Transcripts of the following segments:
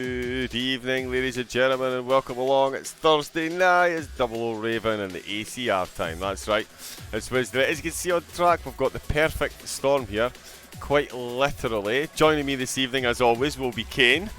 Good evening, ladies and gentlemen, and welcome along. It's Thursday night, it's Double O Raven and the ACR time, that's right. It's Wednesday. As you can see on track, we've got the perfect storm here, quite literally. Joining me this evening, as always, will be Kane.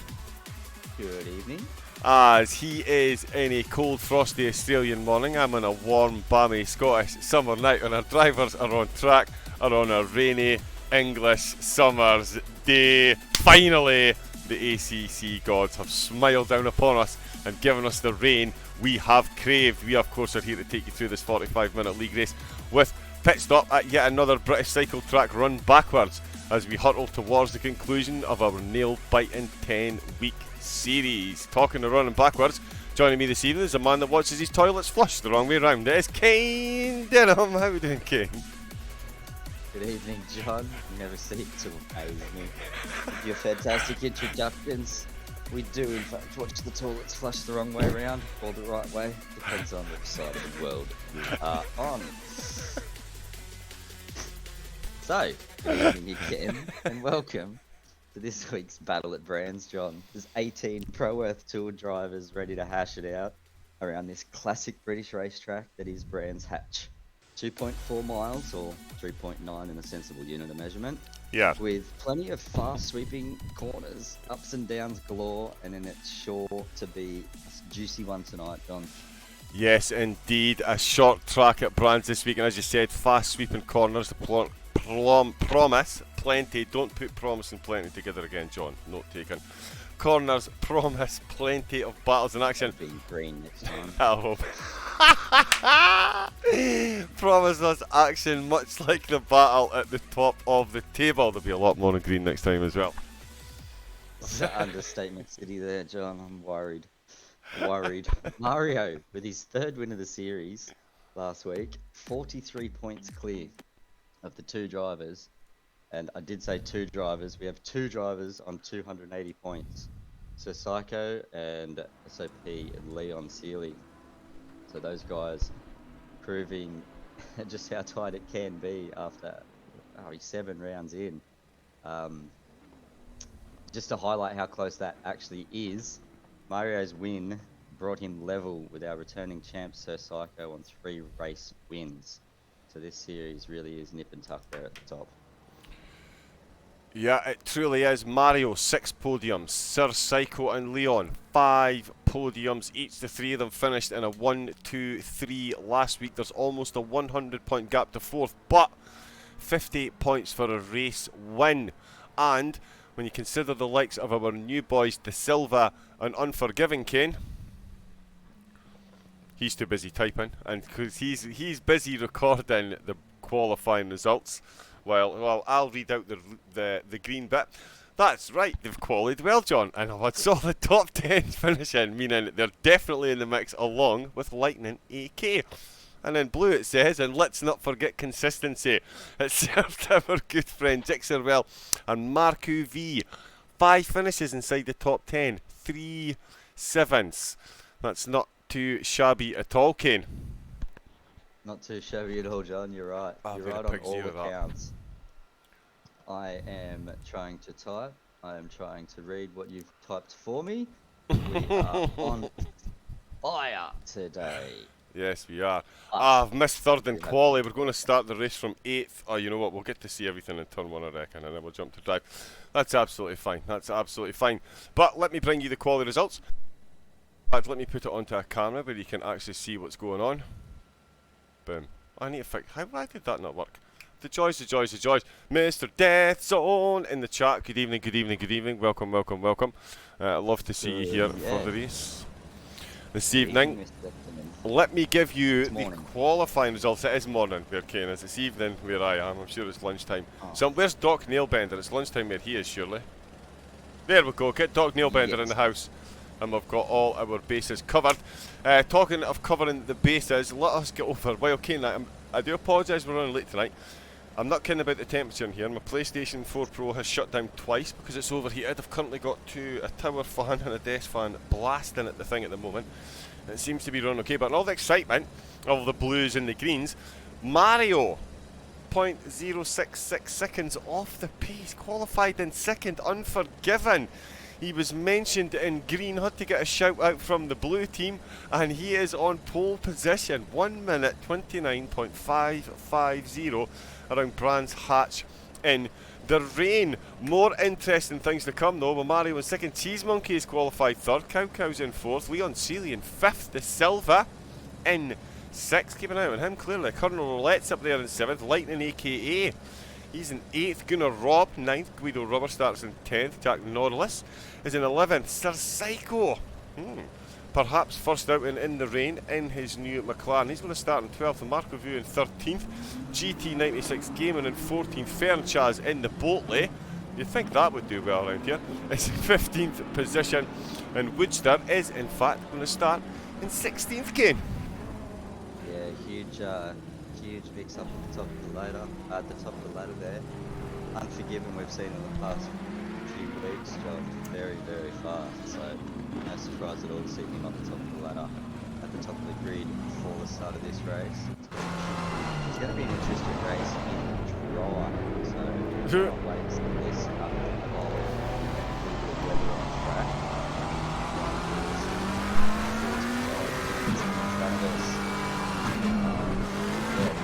Good evening. As he is in a cold, frosty Australian morning, I'm on a warm, balmy Scottish summer night, and our drivers are on track, are on a rainy English summer's day. Finally, the ACC gods have smiled down upon us and given us the rain we have craved. We, of course, are here to take you through this 45-minute league race with pit stop at yet another British cycle track run backwards as we hurtle towards the conclusion of our nail-biting 10-week series. Talking of running backwards, joining me this evening is a man that watches his toilets flush the wrong way round. It is Kane Denham. How are you doing, Kane? Good evening, John. You never cease to amaze me with your fantastic introductions. We do, in fact, watch the toilets flush the wrong way around or the right way. Depends on which side of the world you are on. So, good evening again, and welcome to this week's Battle at Brands, John. There's 18 Pro Earth Tour drivers ready to hash it out around this classic British racetrack that is Brands Hatch. 2.4 miles or 3.9 in a sensible unit of measurement. Yeah. With plenty of fast sweeping corners, ups and downs galore, and then it's sure to be a juicy one tonight, John. Yes, indeed. A short track at Brands this week, and as you said, fast sweeping corners. Promise plenty. Don't put promise and plenty together again, John. Note taken. Corners promise plenty of battles in action. Be green next time. I hope. Promise us action much like the battle at the top of the table. There'll be a lot more in green next time as well. It's an understatement city there, John. I'm worried. Mario, with his third win of the series last week, 43 points clear of the two drivers. And I did say two drivers. We have two drivers on 280 points. So Psycho and SOP and Leon Seeley. So those guys proving just how tight it can be after 7 rounds in. Just to highlight how close that actually is, Mario's win brought him level with our returning champ Sir Psycho on 3 race wins. So this series really is nip and tuck there at the top. Yeah, it truly is. Mario, 6 podiums. Sir Psycho and Leon, 5 podiums each. The 3 of them finished in a 1-2-3 last week. There's almost a 100-point gap to 4th, but 50 points for a race win. And when you consider the likes of our new boys, De Silva and Unforgiving Kane, he's too busy typing, and because he's busy recording the qualifying results. Well, I'll read out the green bit. That's right, they've qualied well, John, and I've had solid top 10 finishing, meaning they're definitely in the mix along with Lightning AK. And in blue it says, and let's not forget consistency. It served our good friend Jixerwell and Marku V. 5 finishes inside the top 10, 3 7s. That's not too shabby at all, Kane. Not too shabby at all, John. You're right. You're right on all accounts. I am trying to type. I am trying to read what you've typed for me. We are on fire today. Yes, we are. I've missed 3rd in quali. We're going to start the race from 8th. Oh, you know what? We'll get to see everything in turn 1, I reckon, and then we'll jump to drive. That's absolutely fine. That's absolutely fine. But let me bring you the quali results. In fact, let me put it onto a camera where you can actually see what's going on. Boom. I need to fix. Why did that not work? The joys. Mr. Death Zone in the chat. Good evening, good evening, good evening. Welcome. Love to see you here for the race this evening. Let me give you the qualifying results. It is morning where Kane is. It's evening where I am. I'm sure it's lunchtime. So where's Doc Nailbender? It's lunchtime where he is, surely. There we go. Get Doc Nailbender in the house. And we've got all our bases covered. Talking of covering the bases, let us get over. Well, Kane, I do apologise we're running late tonight. I'm not kidding about the temperature in here. My PlayStation 4 Pro has shut down twice because it's overheated. I've currently got a tower fan and a desk fan blasting at the thing at the moment. It seems to be running okay, but in all the excitement of the blues and the greens, Mario 0.066 seconds off the pace, qualified in 2nd, Unforgiven. He was mentioned in green, had to get a shout out from the blue team, and he is on pole position. 1 minute 29.550 around Brands Hatch in the rain. More interesting things to come though. With Mario in second, Cheese Monkey is qualified third, Cow Cow's in fourth, Leon Seeley in fifth, De Silva in sixth. Keep an eye on him clearly. Colonel Roulette's up there in seventh, Lightning AKA. He's in 8th, Gunnar Robb 9th, Guido Rubber starts in 10th, Jack Norlis is in 11th, Sir Psycho, perhaps first out in the rain in his new McLaren. He's going to start in 12th, and Marco Vu in 13th, GT96 Gaming in 14th, Fernchaz in the Boltley. You'd think that would do well around here. It's in 15th position, and Woodster is in fact going to start in 16th, Kane. Yeah, huge mix up at the top of the ladder. There. Unforgiven, we've seen in the past few weeks, John, very fast. So no surprise at all to see him on the top of the ladder, at the top of the grid before the start of this race. It's going to be an interesting race in dry. So can't wait to see this up evolve. Weather on track.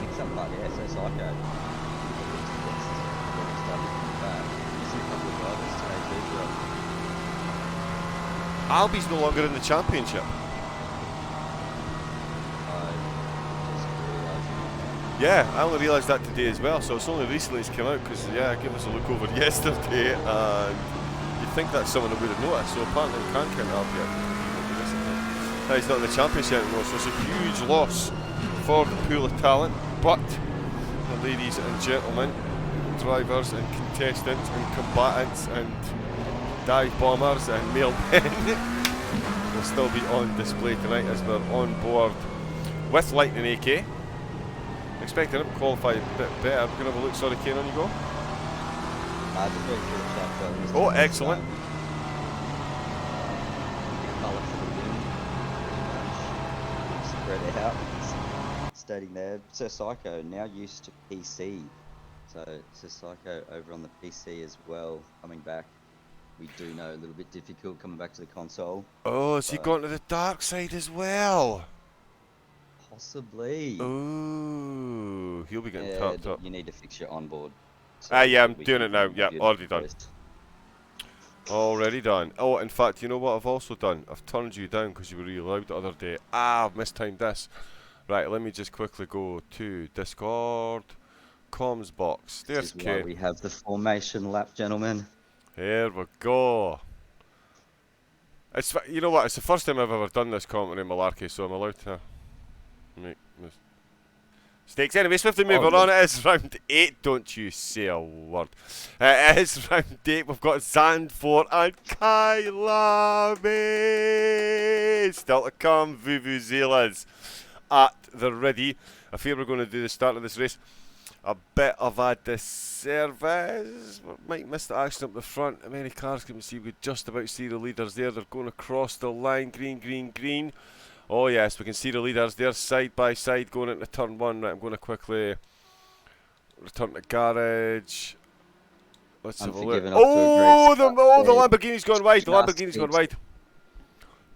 Mix up like so Psycho. Albie's no longer in the championship. Yeah, I only realised that today as well, so it's only recently it's come out, because yeah, I gave us a look over yesterday, and you'd think that's someone that would have noticed, so apparently we can't count Albie out. No, he's not in the championship anymore, so it's a huge loss for the pool of talent, but the ladies and gentlemen, drivers and contestants and combatants and dive bombers and male men will still be on display tonight as we're on board with Lightning AK. Expecting him to qualify a bit better. We're going to have a look. Sorry, Kane, on you go. Oh, excellent. Spread out. Stating there, Sir Psycho now used to PC. So Sir Psycho over on the PC as well, coming back. We do know a little bit difficult coming back to the console. Oh, has he gone to the dark side as well? Possibly. Ooh, he'll be getting tapped up. You need to fix your onboard. So yeah, I'm doing it now. Yeah, already done. Already done. Oh, in fact, you know what I've also done? I've turned you down because you were really loud the other day. I've mistimed this. Right, let me just quickly go to Discord. Comms box. There's Kane. We have the formation lap, gentlemen. Here we go. It's, you know what? It's the first time I've ever done this commentary malarkey, so I'm allowed to make mistakes. Anyway, swiftly moving on. It is round 8. Don't you say a word. It is round 8. We've got Zandvoort and Kylabi still to come. Vuvuzelas at the ready. I fear we're going to do the start of this race a bit of a disservice. We might miss the action up the front. Many cars can see. We just about see the leaders there. They're going across the line. Green. Oh yes, we can see the leaders there side by side going into turn 1. Right, I'm going to quickly return to garage. Let's have a look. Oh, the Lamborghini's gone wide. The Lamborghini's gone wide.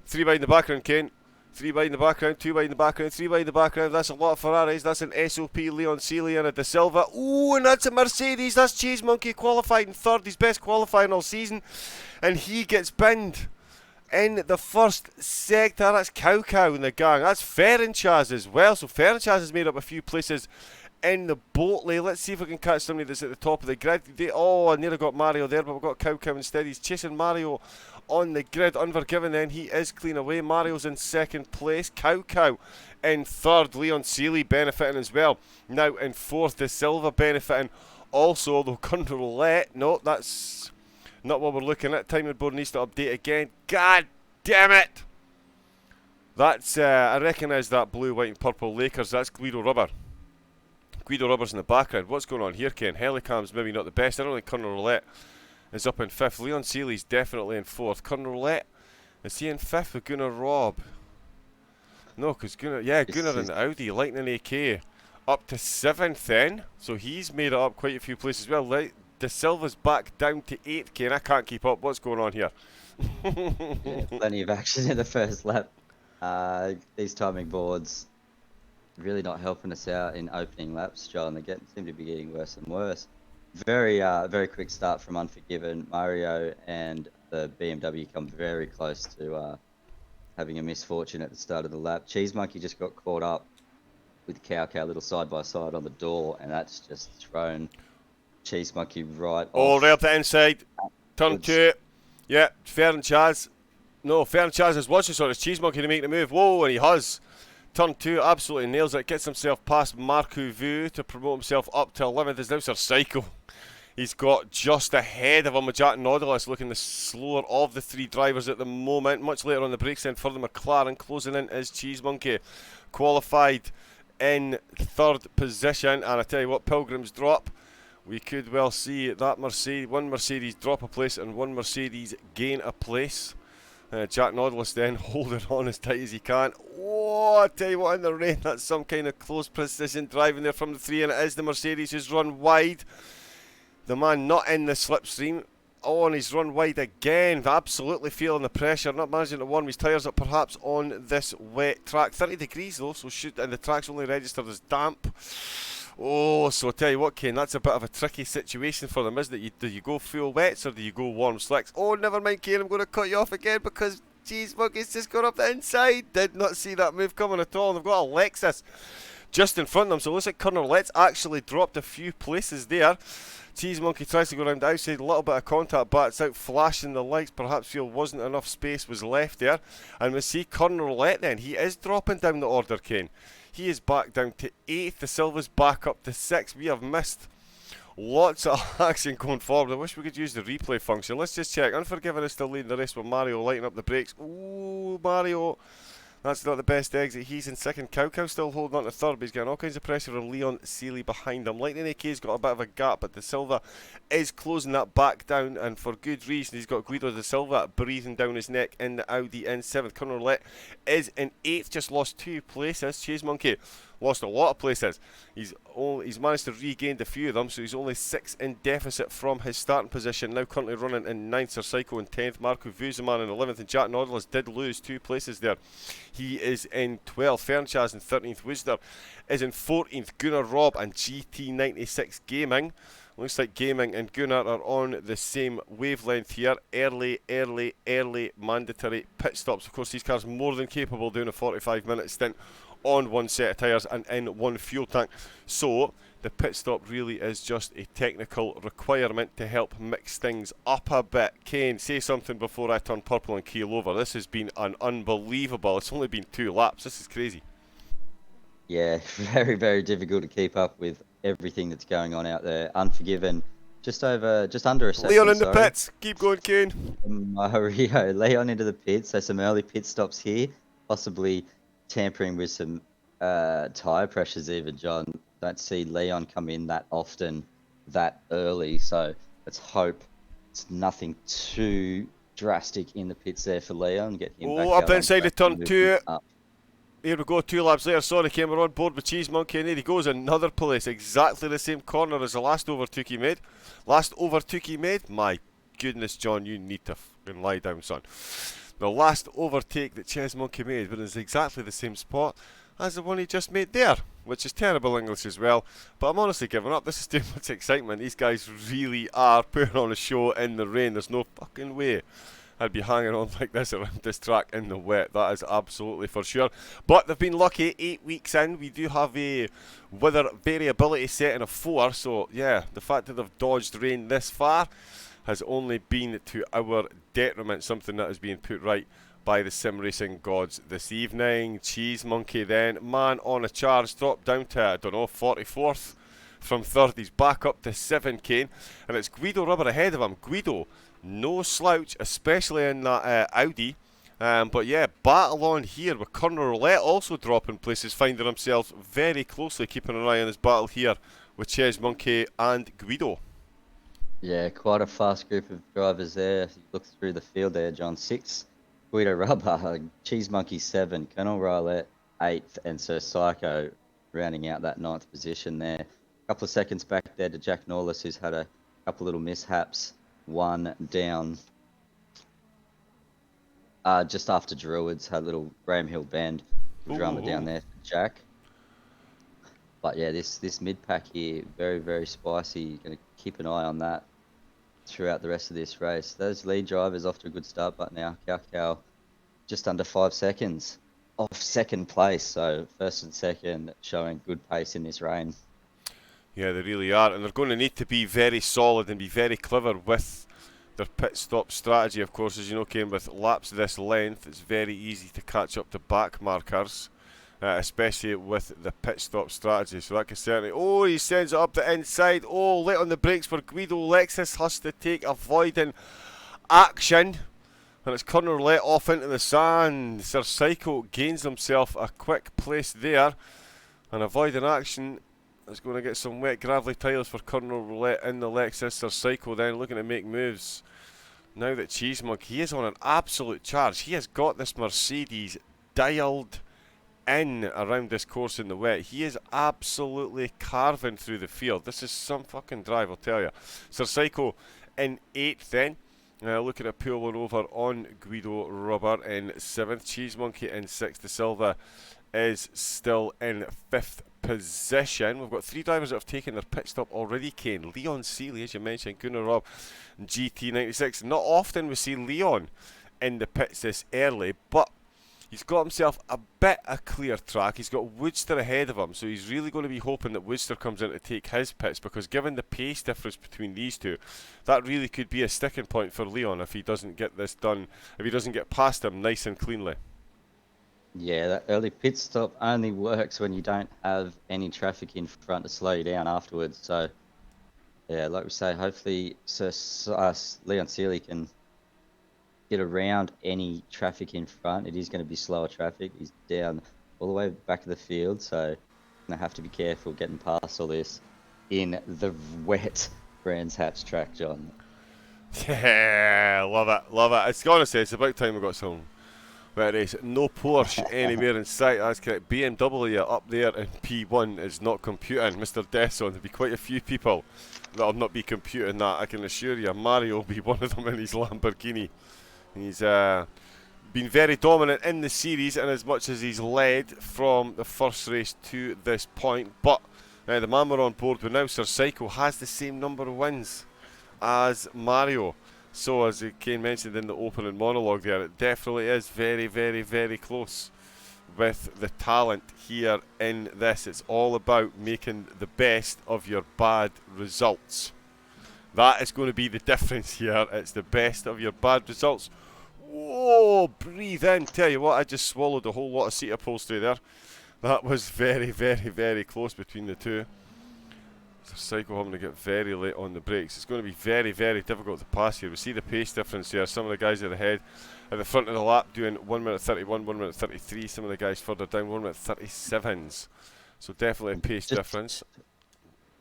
3 wide in the background, Kane. 3 wide in the background, 2 wide in the background, 3 wide in the background. That's a lot of Ferraris. That's an SOP, Leon Seeley and a De Silva. Ooh, and that's a Mercedes. That's Cheese Monkey qualified in third. His best qualifying all season. And he gets binned in the first sector. That's Cow in the gang. That's Fernchaz as well. So Fernchaz has made up a few places in the Boltley. Let's see if we can catch somebody that's at the top of the grid. Oh, I nearly got Mario there, but we've got Cow instead. He's chasing Mario on the grid. Unforgiven then. He is clean away. Mario's in second place. Cow in third. Leon Seeley benefiting as well. Now in fourth. De Silva benefiting also, although Gunnar Roulette. No, that's not what we're looking at. Timing board needs to update again. God damn it! That's, I recognise that blue, white and purple Lakers. That's Guido Rubber. Guido Rubber's in the background. What's going on here, Ken? Helicam's maybe not the best. I don't think Gunnar Roulette is up in fifth. Leon Seeley's definitely in fourth. Gunnar Roulette, is he in fifth with Gunnar Robb? No, because Gunnar in the Audi. Lightning AK up to seventh then. So he's made it up quite a few places as well. De Silva's back down to 8th, Kane. I can't keep up. What's going on here? Yeah, plenty of action in the first lap. These timing boards really not helping us out in opening laps, John. They seem to be getting worse and worse. Very quick start from Unforgiven. Mario and the BMW come very close to having a misfortune at the start of the lap. Cheese Monkey just got caught up with Cow little side by side on the door, and that's just thrown Cheese Monkey right Oh, off. right up the inside. Turn 2. Yeah, Fair and Chaz. No, Fair and Chaz is watching, so it's Cheese Monkey to make the move. Whoa, and he has. Turn 2, absolutely nails it. Gets himself past Marco Vu to promote himself up to 11th. Is now Sir Psycho. He's got just ahead of him with Jack Nautilus, looking the slower of the 3 drivers at the moment. Much later on the brakes end for the McLaren. Closing in is Cheese Monkey. Qualified in 3rd position. And I tell you what, Pilgrim's drop. We could well see that one Mercedes drop a place and one Mercedes gain a place. Jack Nautilus then holding on as tight as he can. Oh, I tell you what, in the rain, that's some kind of close precision driving there from the 3, and it is the Mercedes who's run wide. The man not in the slipstream. Oh, and he's run wide again. Absolutely feeling the pressure. Not managing to warm his tyres up perhaps on this wet track. 30 degrees though, so and the track's only registered as damp. Oh, so I tell you what, Kane, that's a bit of a tricky situation for them, isn't it? Do you go full wets or do you go warm slicks? Oh, never mind, Kane, I'm going to cut you off again because Cheese Monkey's just gone up the inside. Did not see that move coming at all. And they've got a Lexus just in front of them, so it looks like Colonel Let's actually dropped a few places there. Cheese Monkey tries to go around the outside, a little bit of contact, but it's out flashing the lights. Perhaps feel wasn't enough space was left there. And we see Colonel Let then, he is dropping down the order, Kane. He is back down to 8th. The Silva's back up to 6th. We have missed lots of action going forward. I wish we could use the replay function. Let's just check. Unforgiven is still leading the race with Mario lighting up the brakes. Ooh, Mario. That's not the best exit. He's in 2nd. Cow still holding on to 3rd, but he's getting all kinds of pressure on Leon Seeley behind him. Lightning AK's got a bit of a gap, but De Silva is closing that back down, and for good reason. He's got Guido De Silva breathing down his neck in the Audi in 7th. Colonel Let is in 8th, just lost 2 places. Chase Monkey lost a lot of places. He's managed to regain a few of them, so he's only 6 in deficit from his starting position. Now currently running in 9th, Sir Psycho in 10th, Marco Vuzeman in 11th, and Jack Nautilus did lose 2 places there. He is in 12th, Fernchaz in 13th, Wooster is in 14th, Gunnar Robb and GT96 Gaming. Looks like Gaming and Gunnar are on the same wavelength here. Early mandatory pit stops. Of course, these cars more than capable of doing a 45-minute stint on one set of tyres and in one fuel tank. So the pit stop really is just a technical requirement to help mix things up a bit. Kane, say something before I turn purple and keel over. This has been an unbelievable. It's only been 2 laps. This is crazy. Yeah, very difficult to keep up with everything that's going on out there. Unforgiven, just under a second. Leon in the pits. Keep going, Kane. Mario, Leon into the pits. So some early pit stops here, possibly tampering with some tyre pressures even, John. Don't see Leon come in that often, that early. So let's hope it's nothing too drastic in the pits there for Leon. Get him back up out inside the turn 2. Up. Here we go, 2 laps later. Sorry, Kane, we're on board with Cheese Monkey, and there he goes, another place. Exactly the same corner as the last overtook he made. My goodness, John, you need to fucking lie down, son. The last overtake that Cheese Monkey made was exactly the same spot as the one he just made there, which is terrible English as well. But I'm honestly giving up. This is too much excitement. These guys really are putting on a show in the rain. There's no fucking way I'd be hanging on like this around this track in the wet. That is absolutely for sure. But they've been lucky. 8 weeks in, we do have a weather variability setting of 4. So yeah, the fact that they've dodged rain this far has only been to our detriment. Something that is being put right by the sim racing gods this evening. Cheese Monkey then, man on a charge, dropped down to, I don't know, 44th from 3rd. He's back up to 7, Kane, and it's Guido Rubber ahead of him. Guido, no slouch, especially in that Audi. But yeah, battle on here with Colonel Roulette also dropping places, finding himself very closely, keeping an eye on his battle here with Cheese Monkey and Guido. Yeah, quite a fast group of drivers there. You look through the field there, John. 6, Guido Rubber, Cheese Monkey 7, Colonel Roulette 8th, and Sir Psycho rounding out that 9th position there. A couple of seconds back there to Jack Norlis, who's had a couple little mishaps. One down just after Druids, had a little Graham Hill bend. Drummer down there for Jack. But yeah, this mid pack here, very, very spicy. Going to keep an eye on that throughout the rest of this race. Those lead drivers off to a good start, but now Cow just under 5 seconds off second place. So first and second showing good pace in this rain. Yeah, they really are, and they're going to need to be very solid and be very clever with their pit stop strategy. Of course, as you know, Kane, with laps this length, it's very easy to catch up to back markers, especially with the pit stop strategy. So that can certainly... Oh, he sends it up the inside. Oh, late on the brakes for Guido. Lexus has to take avoiding action. And it's Connor let off into the sand. Sir Psycho gains himself a quick place there. And avoiding action is going to get some wet gravelly tyres for Connor Roulette in the Lexus. Sir Psycho then looking to make moves. Now that Cheesemug, he is on an absolute charge. He has got this Mercedes dialed in around this course in the wet. He is absolutely carving through the field. This is some fucking drive, I'll tell you. Sir Psycho in 8th then. Looking at pulling over on Guido Rubber in 7th. Cheese Monkey in 6th. De Silva is still in 5th position. We've got 3 drivers that have taken their pit stop already, Kane. Leon Seeley, as you mentioned, Gunnar Robb, GT96. Not often we see Leon in the pits this early, but he's got himself a bit of clear track. He's got Woodster ahead of him, so he's really going to be hoping that Woodster comes in to take his pits, because given the pace difference between these two, that really could be a sticking point for Leon if he doesn't get this done, if he doesn't get past him nice and cleanly. Yeah, that early pit stop only works when you don't have any traffic in front to slow you down afterwards. So, yeah, like we say, hopefully Leon Seeley can get around any traffic in front. It is going to be slower traffic. He's down all the way back of the field, so going to have to be careful getting past all this in the wet Brands Hatch track, John. Yeah, love it, love it. It's honestly, it's about time we got some wet race. No Porsche anywhere in sight. That's correct. BMW up there in P1 is not computing. Mr. Desson, there'll be quite a few people that'll not be computing that, I can assure you. Mario will be one of them in his Lamborghini. He's been very dominant in the series, and as much as he's led from the first race to this point. But the man we're on board with now, Sir Psycho, has the same number of wins as Mario. So, as Kane mentioned in the opening monologue there, it definitely is very, very, very close with the talent here in this. It's all about making the best of your bad results. That is going to be the difference here. It's the best of your bad results. Whoa, breathe in. Tell you what, I just swallowed a whole lot of seat upholstery there. That was very, very, very close between the two. So Psycho having to get very late on the brakes. It's going to be very, very difficult to pass here. We see the pace difference here. Some of the guys at the front of the lap doing 1 minute 31, 1 minute 33. Some of the guys further down 1 minute 37s. So definitely a pace difference.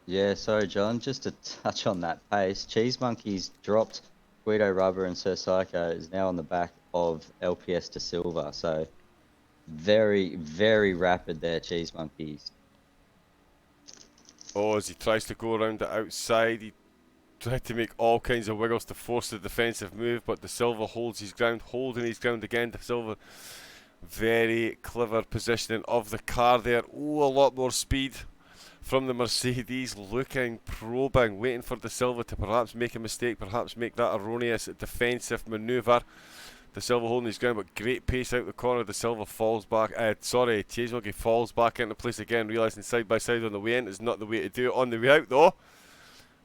Yeah, sorry, John. Just to touch on that pace, Cheese Monkey's dropped Guido Rubber, and Sir Psycho is now on the back of LPS De Silva. So very, very rapid there, Cheese Monkeys. Oh, as he tries to go around the outside, he tried to make all kinds of wiggles to force the defensive move, but De Silva holds his ground, holding his ground again. De Silva, very clever positioning of the car there. Oh, a lot more speed from the Mercedes, looking, probing, waiting for De Silva to perhaps make a mistake, perhaps make that erroneous defensive manoeuvre. De Silva holding his ground, but great pace out the corner. De Silva falls back. Chase Monkey falls back into place again, realising side by side on the way in is not the way to do it. On the way out, though,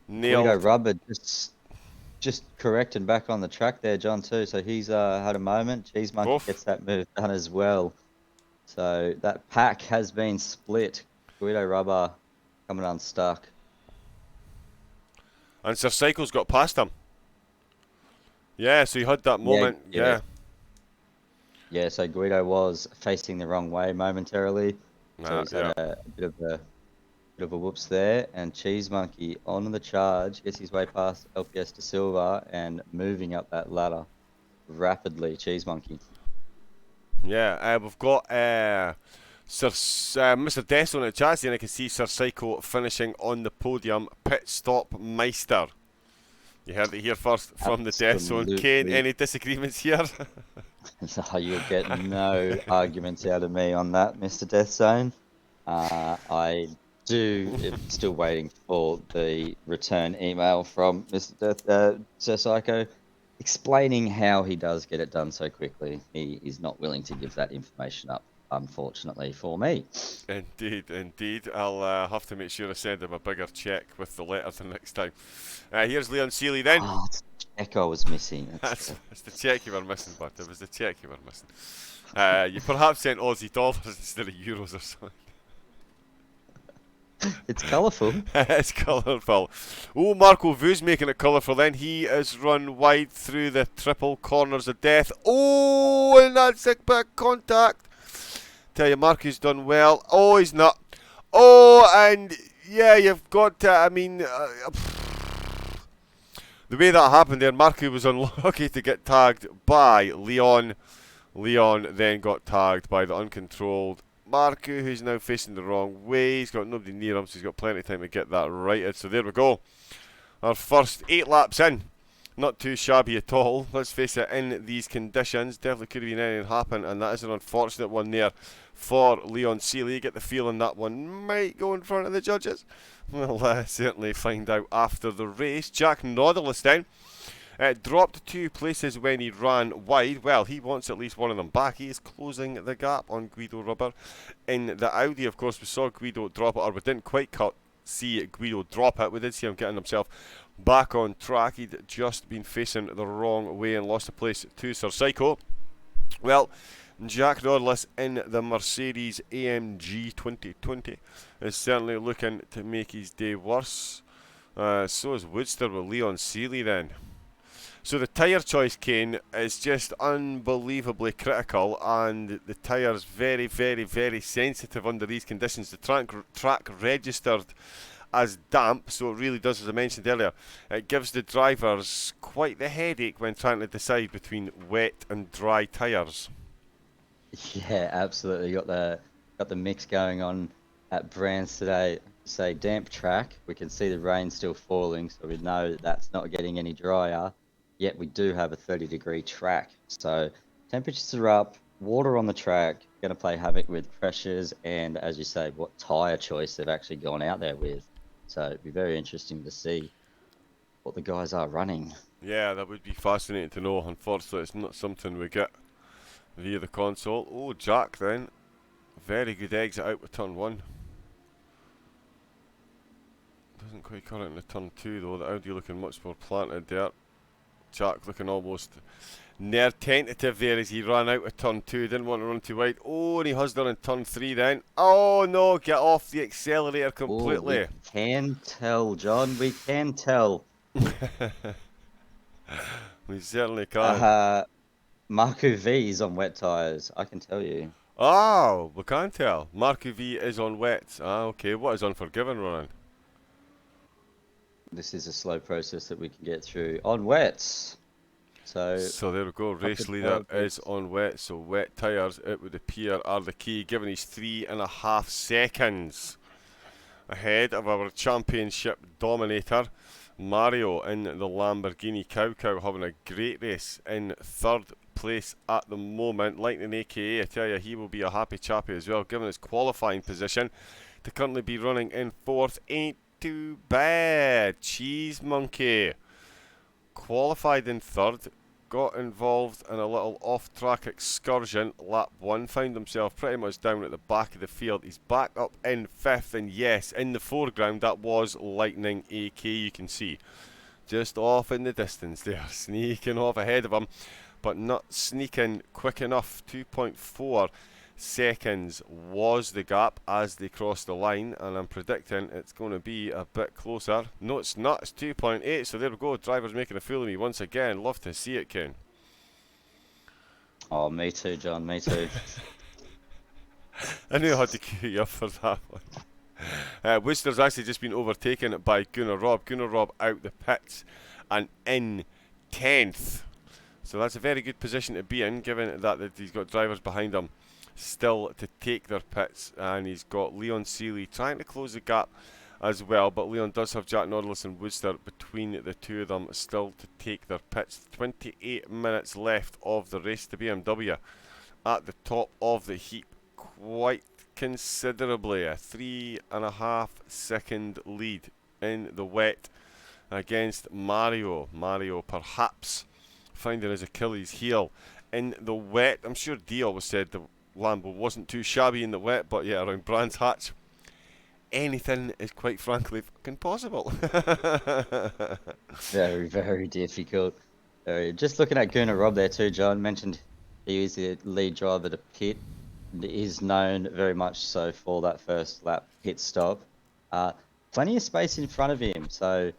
nailed. Guido Rubber just correcting back on the track there, John, too. So he's had a moment. Cheese Monkey gets that move done as well. So that pack has been split. Guido Rubber coming unstuck. And Sir Psycho's got past him. Yeah, so you had that moment. Yeah. Yeah, so Guido was facing the wrong way momentarily. So he's had a bit of a whoops there. And Cheese Monkey on the charge, gets his way past LPS De Silva and moving up that ladder rapidly. Cheese Monkey. Yeah, we've got Mr. Des on the chassis, and I can see Sir Psycho finishing on the podium. Pit stop Meister. You heard it here first from the Death Zone. Kane, any disagreements here? So you'll get no arguments out of me on that, Mr. Death Zone. I am still waiting for the return email from Sir Psycho explaining how he does get it done so quickly. He is not willing to give that information up, unfortunately for me. Indeed, indeed. I'll have to make sure I send him a bigger check with the letter the next time. Here's Leon Seeley then. Oh, it's the check I was missing. It's the check you were missing, but it was the check you were missing. You perhaps sent Aussie dollars instead of euros or something. It's colourful. It's colourful. Oh, Marco Vu's making it colourful then. He is run wide through the triple corners of death. Oh, and that's a bit of contact. Tell you, Marco's done well. Oh, he's not. Oh, and yeah, you've got to, I mean, the way that happened there, Marco was unlucky to get tagged by Leon. Leon then got tagged by the uncontrolled Marco, who's now facing the wrong way. He's got nobody near him, so he's got plenty of time to get that righted. So there we go. Our first 8 laps in. Not too shabby at all. Let's face it, in these conditions, definitely could have been anything happen, and that is an unfortunate one there for Leon Seeley. Get the feeling that one might go in front of the judges. We'll certainly find out after the race. Jack Nautilus then dropped 2 places when he ran wide. Well, he wants at least one of them back. He is closing the gap on Guido Rubber. In the Audi, of course, we saw Guido drop it, or we didn't quite see Guido drop it. We did see him getting himself back on track. He'd just been facing the wrong way and lost a place to Sir Psycho. Well, Jack Nautilus in the Mercedes AMG 2020 is certainly looking to make his day worse. So is Woodster with Leon Seeley then. So the tyre choice, Kane, is just unbelievably critical, and the tyres very, very, very sensitive under these conditions. The track registered as damp, so it really does, as I mentioned earlier, it gives the drivers quite the headache when trying to decide between wet and dry tyres. Yeah, absolutely. Got the mix going on at Brands today. Say damp track. We can see the rain still falling, so we know that's not getting any drier. Yet we do have a 30-degree track, so temperatures are up. Water on the track, going to play havoc with pressures, and as you say, what tyre choice they've actually gone out there with. So it'd be very interesting to see what the guys are running. Yeah, that would be fascinating to know. Unfortunately, it's not something we get via the console. Oh, Jack then. Very good exit out with turn 1. Doesn't quite cut it into turn 2 though. The Audi looking much more planted there. Jack looking almost near tentative there as he ran out of turn 2. Didn't want to run too wide. Oh, and he hustled in turn 3 then. Oh no, get off the accelerator completely. Oh, we can tell, John. We can tell. We certainly can. Marco V is on wet tyres, I can tell you. Oh, we can tell. Marco V is on wet. Ah, okay. What is Unforgiven running? This is a slow process that we can get through on wets. So there we go. Race leader is on wet. So wet tyres, it would appear, are the key, given he's 3.5 seconds ahead of our championship dominator, Mario, in the Lamborghini Cow Cow, having a great race in 3rd place at the moment. Lightning AKA, I tell you, he will be a happy chappy as well, given his qualifying position. To currently be running in 4th ain't too bad. Cheese Monkey qualified in 3rd, got involved in a little off-track excursion, lap 1, found himself pretty much down at the back of the field. He's back up in 5th, and yes, in the foreground, that was Lightning AK, you can see. Just off in the distance there, sneaking off ahead of him, but not sneaking quick enough. 2.4 seconds was the gap as they crossed the line, and I'm predicting it's going to be a bit closer. No, it's not. It's 2.8, so there we go. Driver's making a fool of me once again. Love to see it, Ken. Oh, me too, John, me too. I knew I had to cue you up for that one. Worcester's actually just been overtaken by Gunnar Robb. Gunnar Robb out the pits and in 10th. So that's a very good position to be in, given that he's got drivers behind him still to take their pits, and he's got Leon Seeley trying to close the gap as well. But Leon does have Jack Nautilus and Woodster between the two of them still to take their pits. 28 minutes left of the race. The BMW at the top of the heap quite considerably. A 3.5 second lead in the wet against Mario. Mario perhaps finding his Achilles heel in the wet. I'm sure D always said the Lambo wasn't too shabby in the wet, but yeah, around Brands Hatch, anything is quite frankly fucking possible. Very, very difficult. Just looking at Gunnar Robb there too, John mentioned he was the lead driver to pit. And is known very much so for that first lap pit stop. Plenty of space in front of him, so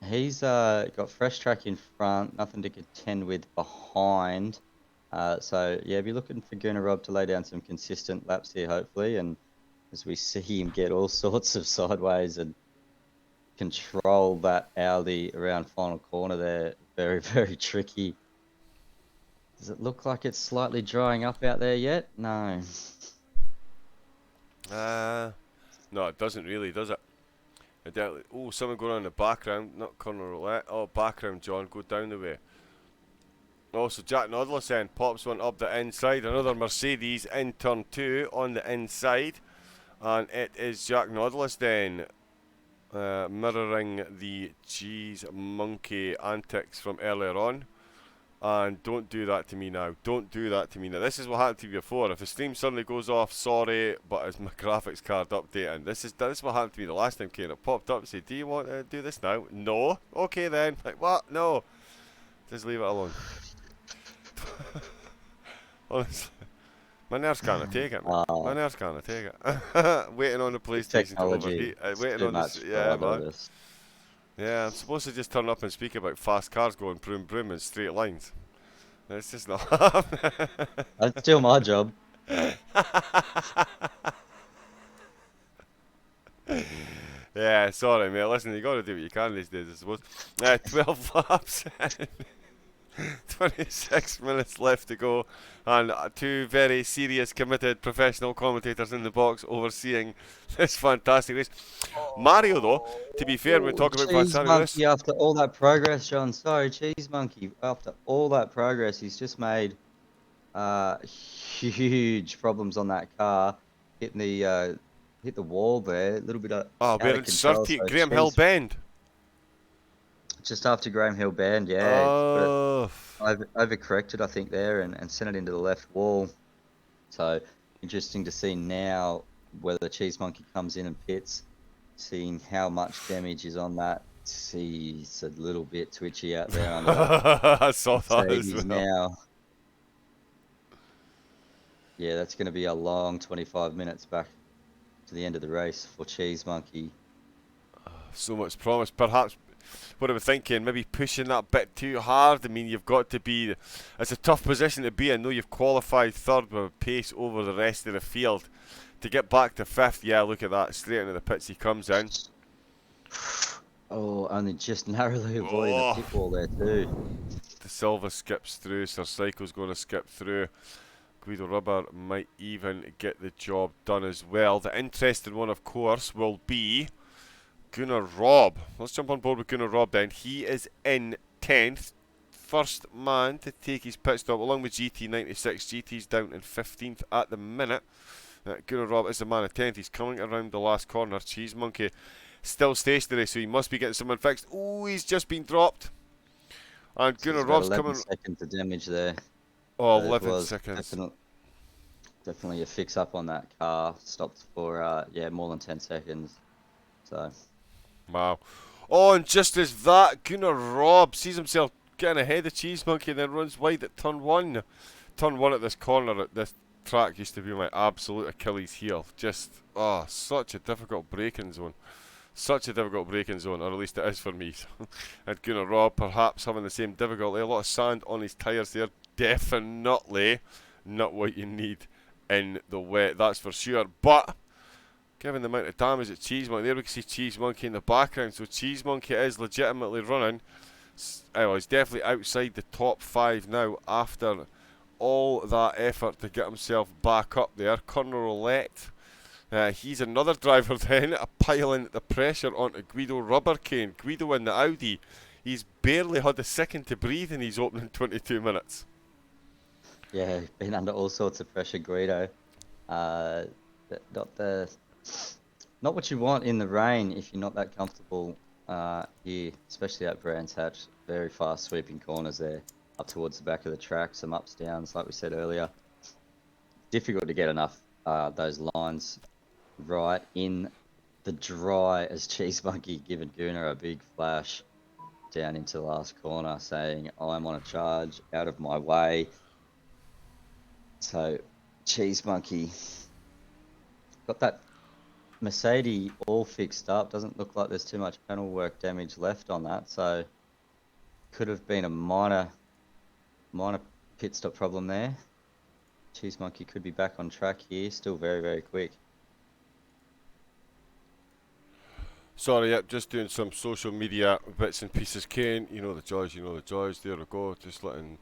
he's got fresh track in front, nothing to contend with behind. So yeah, be looking for Gunnar Robb to lay down some consistent laps here, hopefully. And as we see him get all sorts of sideways and control that Audi around final corner there, very, very tricky. Does it look like it's slightly drying up out there yet? No. No, it doesn't really, does it? Oh, someone going on in the background, not corner roulette. Oh, background, John, go down the way. Oh, so Jack Nautilus then pops one up the inside. Another Mercedes in turn 2 on the inside. And it is Jack Nautilus then mirroring the Cheese Monkey antics from earlier on. And don't do that to me now. Don't do that to me now. This is what happened to me before. If the stream suddenly goes off, sorry, but it's my graphics card updating. This is what happened to me the last time, Kane. It popped up and said, do you want to do this now? No. Okay then. Like, what? No. Just leave it alone. Honestly. My nerves can't take it, man. My nerves can't take it. Waiting on the PlayStation to overheat. Waiting on this. Yeah, man. Yeah, I'm supposed to just turn up and speak about fast cars going broom broom in straight lines. It's just not happening. That's still my job. Yeah, sorry, mate. Listen, you got to do what you can these days, I suppose. 12 laps. 26 minutes left to go, and two very serious, committed professional commentators in the box overseeing this fantastic race. Mario, though, to be fair, we talk about Cheese Monkey after all that progress, John. Sorry, Cheese Monkey. After all that progress, he's just made huge problems on that car, hitting the hit the wall there. A little bit of we're in 30 Graham Hill Bend. Just after Graham Hill Bend, yeah. Oh. Overcorrected, I think, there, and sent it into the left wall. So, interesting to see now whether Cheese Monkey comes in and pits, seeing how much damage is on that. He's a little bit twitchy out there. I saw that as well. Now, yeah, that's going to be a long 25 minutes back to the end of the race for Cheese Monkey. So much promise, perhaps. What I was thinking, maybe pushing that bit too hard. I mean, you've got to be. It's a tough position to be in. Though you've qualified third with a pace over the rest of the field. To get back to fifth, yeah, look at that. Straight into the pits he comes in. Oh, only just narrowly avoiding the pit wall there too. De Silva skips through. Sir Psycho's going to skip through. Guido Rubber might even get the job done as well. The interesting one, of course, will be Gunnar Robb. Let's jump on board with Gunnar Robb then. He is in 10th. First man to take his pit stop along with GT96. GT's down in 15th at the minute. Gunnar Robb is the man at 10th. He's coming around the last corner. Cheese Monkey still stationary, so he must be getting someone fixed. Oh, he's just been dropped. And Gunnar Robb's coming. 11 seconds of damage there. Oh, 11 seconds. Definitely a fix up on that car. Stopped for, yeah, more than 10 seconds. So. Wow. Oh, and just as that, Gunnar Robb sees himself getting ahead of Cheese Monkey and then runs wide at turn 1. Turn 1 at this corner at this track used to be my absolute Achilles heel. Just, such a difficult braking zone. Such a difficult braking zone, or at least it is for me. And Gunnar Robb perhaps having the same difficulty. A lot of sand on his tyres there. Definitely not what you need in the wet, that's for sure. But given the amount of damage at Cheese Monkey, there we can see Cheese Monkey in the background. So Cheese Monkey is legitimately running. Well, he's definitely outside the top 5 now after all that effort to get himself back up there. Corner roulette He's another driver then, piling the pressure onto Guido Rubberkane. Guido in the Audi. He's barely had a second to breathe in his opening 22 minutes. Yeah, been under all sorts of pressure, Guido. Not not what you want in the rain if you're not that comfortable here, especially at Brands Hatch. Very fast sweeping corners there, up towards the back of the track, some ups, downs, like we said earlier. Difficult to get enough those lines right in the dry as Cheese Monkey giving Gunnar a big flash down into the last corner saying, I'm on a charge, out of my way. So Cheese Monkey got that Mercedes all fixed up. Doesn't look like there's too much panel work damage left on that, so could have been a minor pit stop problem there. Cheese Monkey could be back on track here, still very, very quick. Sorry, yep, just doing some social media bits and pieces. Kane, you know the joys, you know the joys. There we go, just letting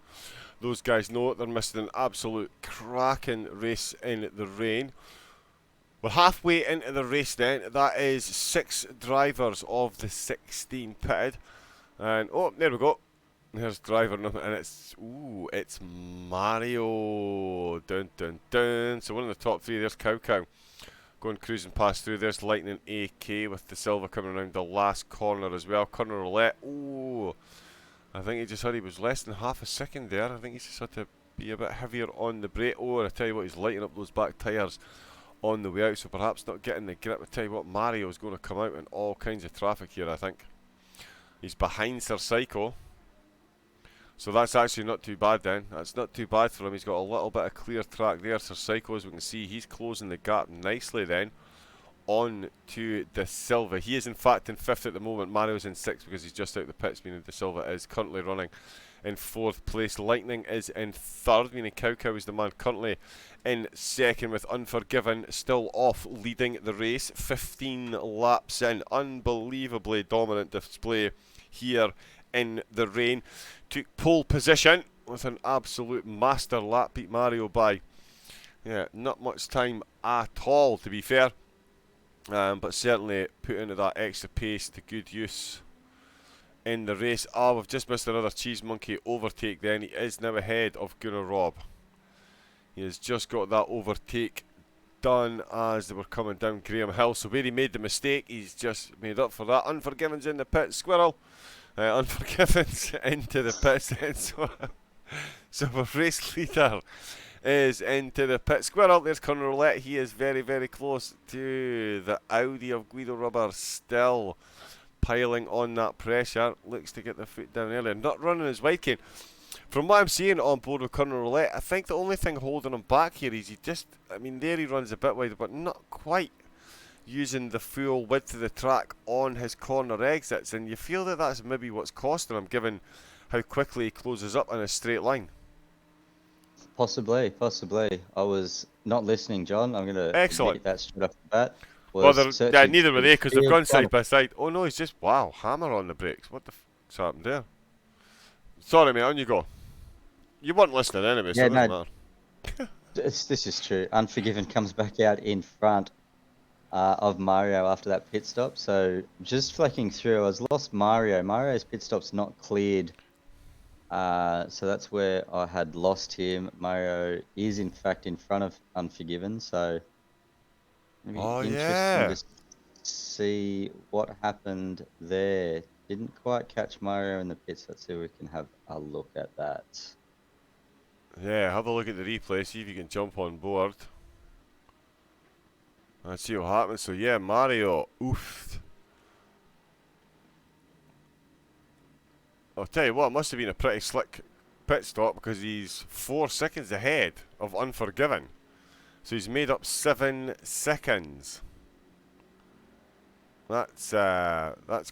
those guys know they're missing an absolute cracking race in the rain. We're halfway into the race then. That is 6 drivers of the 16 pitted. And, oh, there we go. There's driver number, and it's Mario. Dun, dun, dun. So one of the top 3, there's Cow Cow. Going cruising past through. There's Lightning AK with the silver coming around the last corner as well. Corner roulette. Ooh, I think he was less than half a second there. I think he just had to be a bit heavier on the brake. Oh, and I tell you what, he's lighting up those back tyres on the way out, so perhaps not getting the grip. I tell you what, Mario is going to come out in all kinds of traffic here, I think. He's behind Sir Psycho. So that's actually not too bad then. That's not too bad for him. He's got a little bit of clear track there. Sir Psycho, as we can see, he's closing the gap nicely then on to De Silva. He is in fact in 5th at the moment. Mario's in 6th because he's just out the pits, meaning De Silva is currently running in 4th place. Lightning is in 3rd, meaning Cow Cow is the man currently in 2nd, with Unforgiven still off leading the race. 15 laps in. Unbelievably dominant display here in the rain. Took pole position with an absolute master lap, beat Mario by, yeah, not much time at all, to be fair. But certainly put into that extra pace to good use in the race. Oh, we've just missed another Cheese Monkey overtake then. He is now ahead of Gunnar Robb. He has just got that overtake done as they were coming down Graham Hill. So where he made the mistake, he's just made up for that. Unforgiven's in the pit. Squirrel. Unforgiven's into the pits then. So our race leader is into the pit. Squirrel, there's Conor Roulette. He is very, very close to the Audi of Guido Rubber, still piling on that pressure. Looks to get the foot down earlier. Not running as wide, Kane. From what I'm seeing on board with Conor Roulette, I think the only thing holding him back here is there he runs a bit wide, but not quite using the full width of the track on his corner exits, and you feel that that's maybe what's costing him, given how quickly he closes up in a straight line. Possibly. I was not listening, John. I'm going to excellent that straight off the bat. Well, neither were they, because they've gone side by side. Oh no, he's just, wow, hammer on the brakes. What the f***'s happened there? Sorry, mate, on you go. You weren't listening anyway, so yeah, it doesn't matter. This is true. Unforgiven comes back out in front of Mario after that pit stop. So just flicking through, I was lost Mario. Mario's pit stop's not cleared. So that's where I had lost him. Mario is in fact in front of Unforgiven. So maybe interesting to see what happened there. Didn't quite catch Mario in the pits. Let's see if we can have a look at that. Yeah, have a look at the replay, see if you can jump on board. Let's see what happens. So yeah, Mario oofed. I'll tell you what, it must have been a pretty slick pit stop, because he's 4 seconds ahead of Unforgiven. So he's made up 7 seconds. That's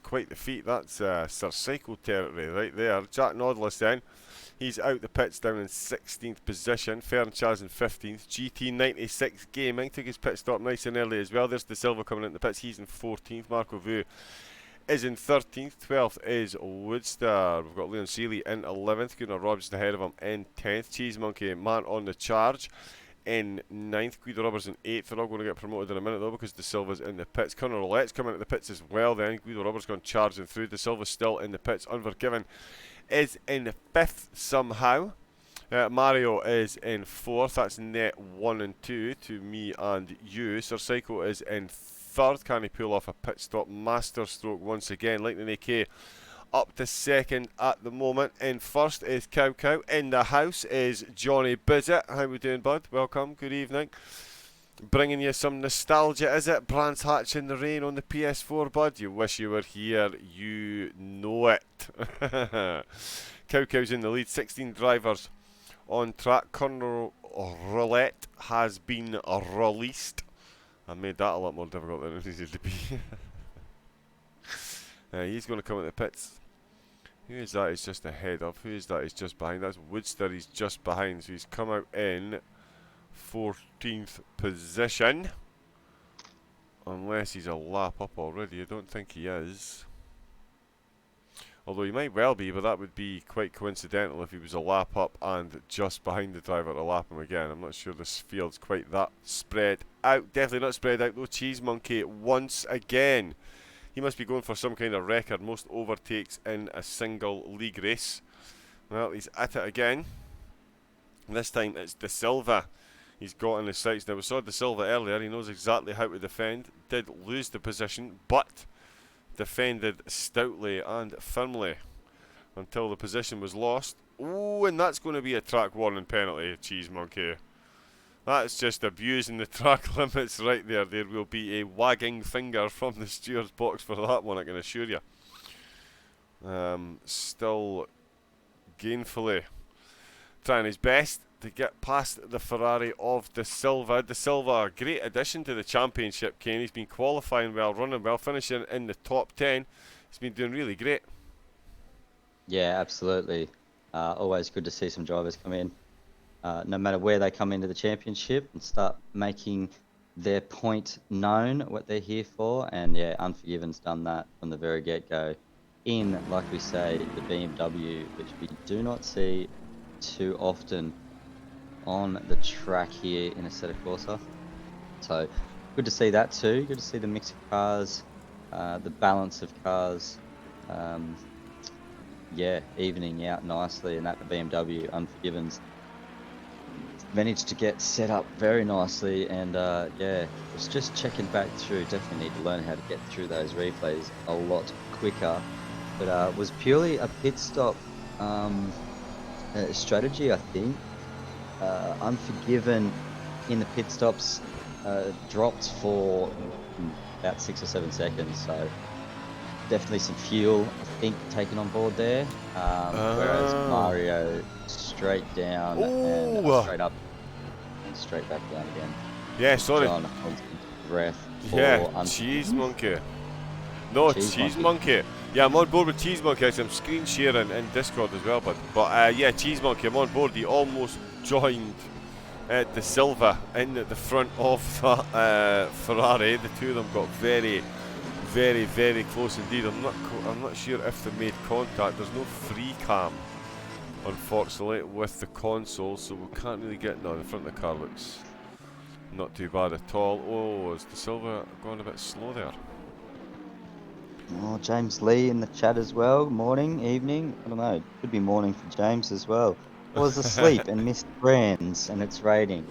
quite the feat. That's Sir Psycho territory right there. Jack Nautilus then, he's out the pits down in 16th position. Fern Chaz in 15th. GT96 Gaming took his pit stop nice and early as well. There's De Silva coming into the pits. He's in 14th. Marco Vu is in 13th. 12th is Woodstar. We've got Leon Seeley in 11th. Gunnar Robson ahead of him in 10th. Cheese Monkey, man on the charge, in 9th, Guido Roberts in 8th. They're all going to get promoted in a minute though because De Silva's in the pits. Conor Roulette's coming into the pits as well then. Guido Roberts gone charging through. De Silva's still in the pits. Unforgiven is in 5th somehow. Mario is in 4th. That's net 1 and 2 to me and you. Sir Psycho is in 3rd. Can he pull off a pit stop master stroke once again? Lightning AK up to 2nd at the moment. In 1st is Cow Cow. In the house is Johnny Bizzett. How we doing, bud? Welcome. Good evening. Bringing you some nostalgia, is it? Brands Hatch in the rain on the PS4, bud. You wish you were here. You know it. Cow Cow's in the lead. 16 drivers on track. Conor Roulette has been released. I made that a lot more difficult than it needed to be. He's going to come at the pits. Who is that he's just ahead of? Who is that he's just behind? That's Woodster he's just behind. So he's come out in 14th position. Unless he's a lap up already. I don't think he is. Although he might well be, but that would be quite coincidental if he was a lap up and just behind the driver to lap him again. I'm not sure this field's quite that spread out. Definitely not spread out though. Cheese Monkey once again. He must be going for some kind of record. Most overtakes in a single league race. Well, he's at it again. This time it's De Silva he's got in his sights. Now we saw De Silva earlier. He knows exactly how to defend. Did lose the position, but defended stoutly and firmly until the position was lost. Oh, and that's going to be a track warning penalty, Cheese Monkey. That's just abusing the track limits right there. There will be a wagging finger from the steward's box for that one, I can assure you. Still gainfully trying his best to get past the Ferrari of De Silva. De Silva, a great addition to the championship, Kane. He's been qualifying well, running well, finishing in the top 10. He's been doing really great. Yeah, absolutely. Always good to see some drivers come in. No matter where they come into the championship and start making their point known, what they're here for. And yeah, Unforgiven's done that from the very get-go. In, like we say, the BMW, which we do not see too often on the track here in Assetto Corsa. So good to see that too. Good to see the mix of cars, the balance of cars. Yeah, evening out nicely, and that the BMW Unforgiven's managed to get set up very nicely. And yeah, was just checking back through. Definitely need to learn how to get through those replays a lot quicker. But was purely a pit stop strategy, I think. Unforgiven in the pit stops dropped for about 6 or 7 seconds, so definitely some fuel, I think, taken on board there. Whereas Mario straight down and straight up and straight back down again. Yeah, sorry. John holds his breath for Yeah, Cheese Monkey. No, Cheese Monkey. Yeah, I'm on board with Cheese Monkey. I'm screen sharing in Discord as well, but yeah, Cheese Monkey, I'm on board. He almost joined De Silva in the front of the Ferrari. The two of them got very, very, very close indeed. I'm not sure if they made contact. There's no free cam, unfortunately, with the console, so we can't really get. No, the front of the car looks not too bad at all. Oh, is De Silva going a bit slow there? Oh, James Lee in the chat as well. Morning, evening. I don't know. Could be morning for James as well. I was asleep and missed Brands, and it's raining.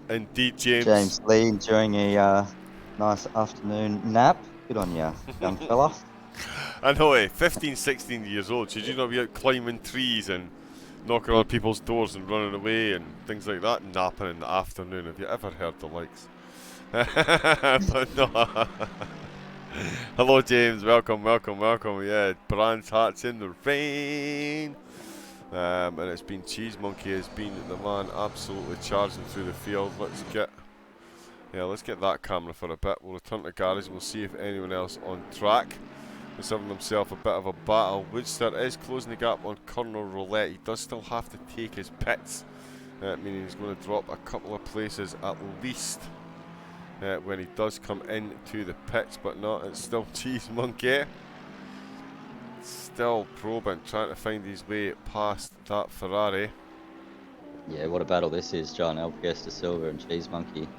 Indeed, James. James Lee enjoying a nice afternoon nap. Good on ya, young fella. I know, 15, 16 years old. Should you not be out climbing trees and knocking on people's doors and running away and things like that? Napping in the afternoon. Have you ever heard the likes? But no. Hello, James. Welcome, welcome, welcome. Yeah, Brands Hats in the rain. And it's been Cheese Monkey has been the man absolutely charging through the field. Let's get that camera for a bit. We'll return to garage and we'll see if anyone else on track is having himself a bit of a battle. Woodster is closing the gap on Conor Roulette. He does still have to take his pits, meaning he's going to drop a couple of places at least when he does come into the pits, but not. It's still Cheese Monkey. Still probing, trying to find his way past that Ferrari. Yeah, what a battle this is, John. LPS De Silva and Cheese Monkey.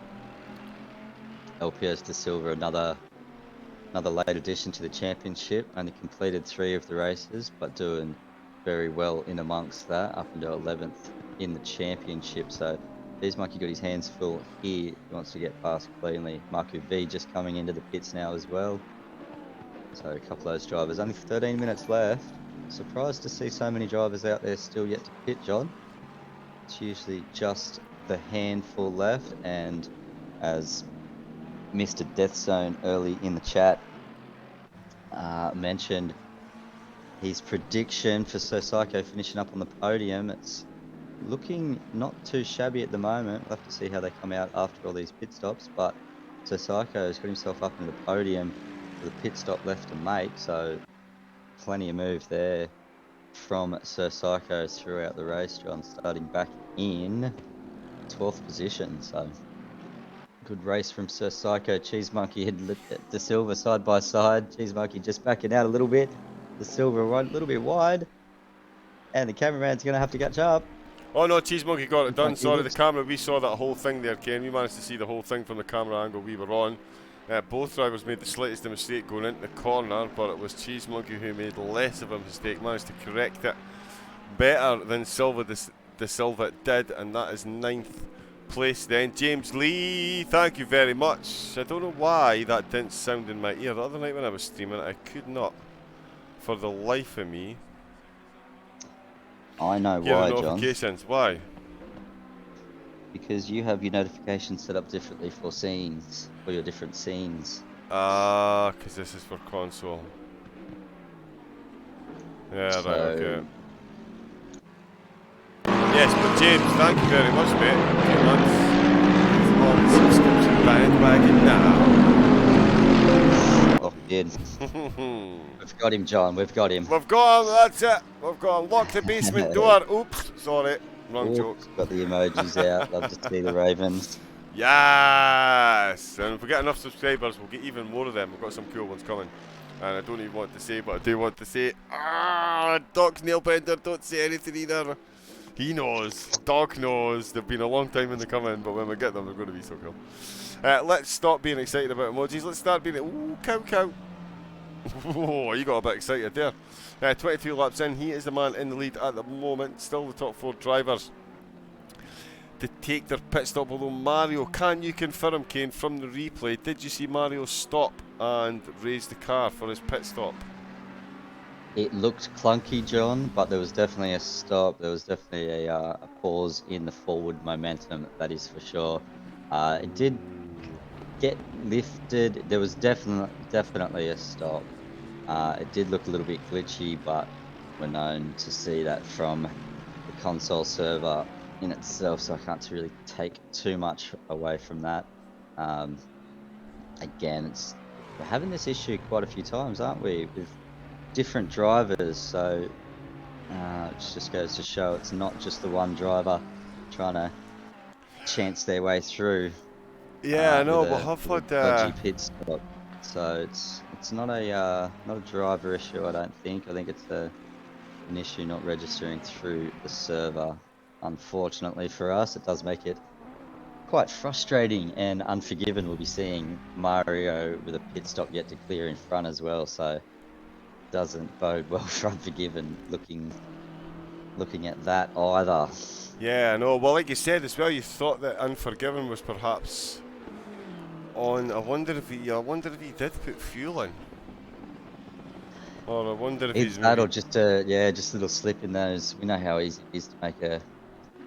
LPS De Silva, another late addition to the championship. Only completed 3 of the races, but doing very well in amongst that, up into 11th in the championship. So Cheese Monkey got his hands full here. He wants to get past cleanly. Marco V just coming into the pits now as well. So a couple of those drivers. Only 13 minutes left. Surprised to see so many drivers out there still yet to pit, John. It's usually just the handful left, and as Mr. Death Zone early in the chat mentioned, his prediction for Sir Psycho finishing up on the podium, it's looking not too shabby at the moment. We'll have to see how they come out after all these pit stops, but Sir Psycho has got himself up into the podium with a pit stop left to make, so plenty of move there from Sir Psycho throughout the race, John, starting back in 12th position. So good race from Sir Psycho. Cheese Monkey and De Silva side by side. Cheese Monkey just backing out a little bit. De Silva a little bit wide, and the cameraman's going to have to catch up. Oh no, Cheese Monkey got it done. Sorry, the looks... camera, we saw that whole thing there, Ken. We managed to see the whole thing from the camera angle we were on. Both drivers made the slightest mistake going into the corner, but it was Cheese Monkey who made less of a mistake, managed to correct it better than De Silva did, and that is 9th place then. James Lee, thank you very much. I don't know why that didn't sound in my ear. The other night when I was streaming, I could not, for the life of me, I know hear why, the notifications. John. Why? Because you have your notifications set up differently for scenes, for your different scenes. Because this is for console. Yeah, so... right, okay. Yes, but James, thank you very much, mate. 2 months on the subscription bandwagon now. Locked in. We've got him, John. We've got him. We've got him, that's it. We've got him. Lock the basement door. Oops, sorry. Wrong joke. Got the emojis out. Love to see the Ravens. Yes! And if we get enough subscribers, we'll get even more of them. We've got some cool ones coming. And I don't even want to say, but I do want to say, Doc Nailbender, don't say anything either. He knows. Doc knows. They've been a long time in the coming, but when we get them, they're going to be so cool. Let's stop being excited about emojis. Let's start being, ooh, cow, cow. Oh, you got a bit excited there. 22 laps in, he is the man in the lead at the moment. Still the top 4 drivers to take their pit stop. Although Mario, can you confirm, Kane, from the replay, did you see Mario stop and raise the car for his pit stop? It looked clunky, John, but there was definitely a stop. There was definitely a pause in the forward momentum, that is for sure. It did get lifted. There was definitely a stop. It did look a little bit glitchy, but we're known to see that from the console server in itself, so I can't really take too much away from that. Again, we're having this issue quite a few times, aren't we, with different drivers, so it just goes to show it's not just the one driver trying to chance their way through. Yeah, I know, but I've had dodgy pit stop. So it's not a driver issue, I don't think. I think it's an issue not registering through the server. Unfortunately for us, it does make it quite frustrating and Unforgiven. We'll be seeing Mario with a pit stop yet to clear in front as well, so doesn't bode well for Unforgiven looking at that either. Yeah, I know. Well, like you said as well, you thought that Unforgiven was perhaps on. I wonder if he did put fuel in, or I wonder if he's that, or just a little slip in those. We know how easy it is to make a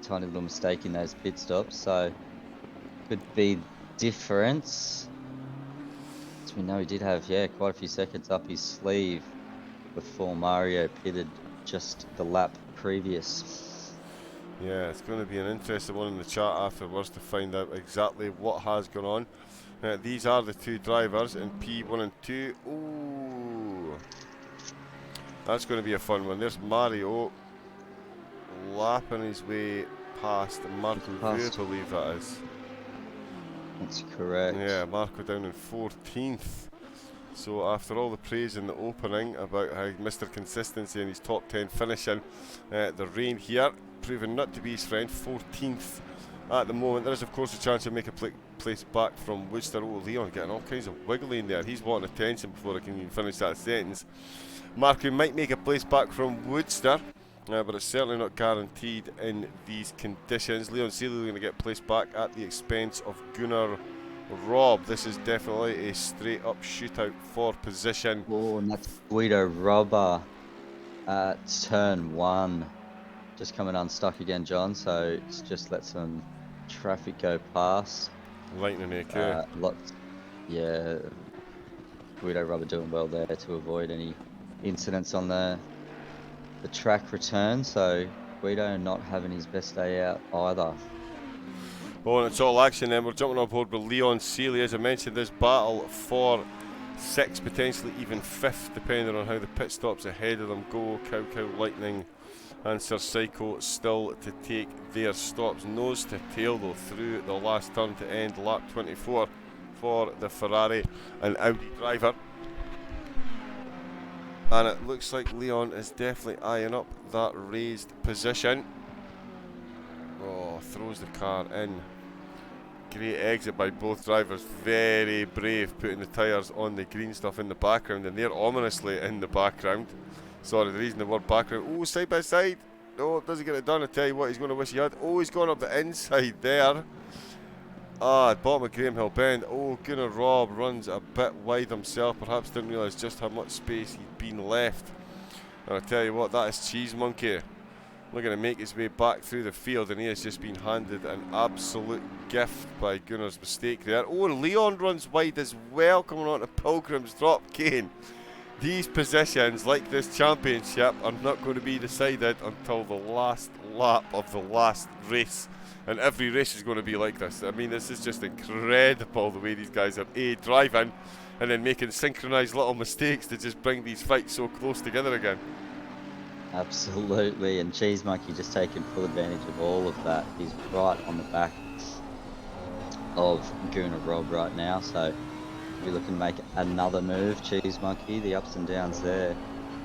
tiny little mistake in those pit stops, so could be difference. So we know he did have quite a few seconds up his sleeve before Mario pitted just the lap previous. Yeah, it's going to be an interesting one in the chat afterwards to find out exactly what has gone on. These are the 2 drivers in P1 and 2. Ooh, that's going to be a fun one. There's Mario lapping his way past Marco V, I believe that is. That's correct. Yeah, Marco down in 14th. So after all the praise in the opening about how Mr. Consistency and his top 10 finishing, the rain here proving not to be his friend. 14th at the moment. There is, of course, a chance to make a place back from Woodster. Oh, Leon getting all kinds of wiggly in there. He's wanting attention before I can even finish that sentence. Marco might make a place back from Woodster, but it's certainly not guaranteed in these conditions. Leon Seeley going to get placed back at the expense of Gunnar Robb. This is definitely a straight up shootout for position. Oh, and that's Guido Robber at turn 1. Just coming unstuck again, John, so it's just let some traffic go past. Lightning AQ. Yeah, Guido Robber doing well there to avoid any incidents on the track return, so Guido not having his best day out either. Oh, and it's all action then. We're jumping on board with Leon Seeley. As I mentioned, this battle for 6th, potentially even 5th, depending on how the pit stops ahead of them go. Cow Cow, Lightning and Sir Psycho still to take their stops. Nose to tail though through the last turn to end lap 24 for the Ferrari and Audi driver. And it looks like Leon is definitely eyeing up that raised position. Oh, throws the car in. Great exit by both drivers. Very brave, putting the tyres on the green stuff in the background, and they're ominously in the background. Sorry, the reason the word background. Oh, side by side. Oh, doesn't get it done. I tell you what, he's going to wish he had. Oh, he's gone up the inside there. Bottom of Graham Hill Bend. Oh, Gunnar Robb runs a bit wide himself. Perhaps didn't realise just how much space he'd been left. And I tell you what, that is Cheese Monkey looking to make his way back through the field, and he has just been handed an absolute gift by Gunnar's mistake there. Oh, Leon runs wide as well, coming on to Pilgrim's Drop. Kane, these positions, like this championship, are not going to be decided until the last lap of the last race. And every race is going to be like this. I mean, this is just incredible the way these guys are driving and then making synchronised little mistakes to just bring these fights so close together again. Absolutely, and Cheese Monkey just taking full advantage of all of that. He's right on the back of Gunnar Robb right now, so we're looking to make another move. Cheese Monkey, the ups and downs there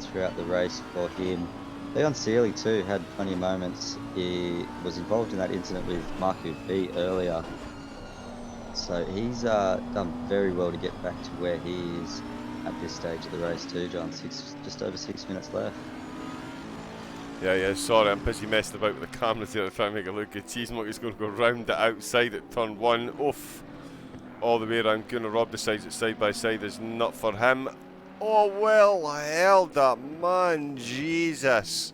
throughout the race for him. Leon Seeley too had plenty of moments. He was involved in that incident with Marco B earlier, so he's done very well to get back to where he is at this stage of the race too, John. Just over 6 minutes left. Yeah, sorry, I'm busy messing about with the cameras here to try and make it look good. Cheese Monkey's going to go round the outside at turn 1. Oof. All the way around. Gunnar Robb decides that side by side is not for him. Oh, well held up, man. Jesus.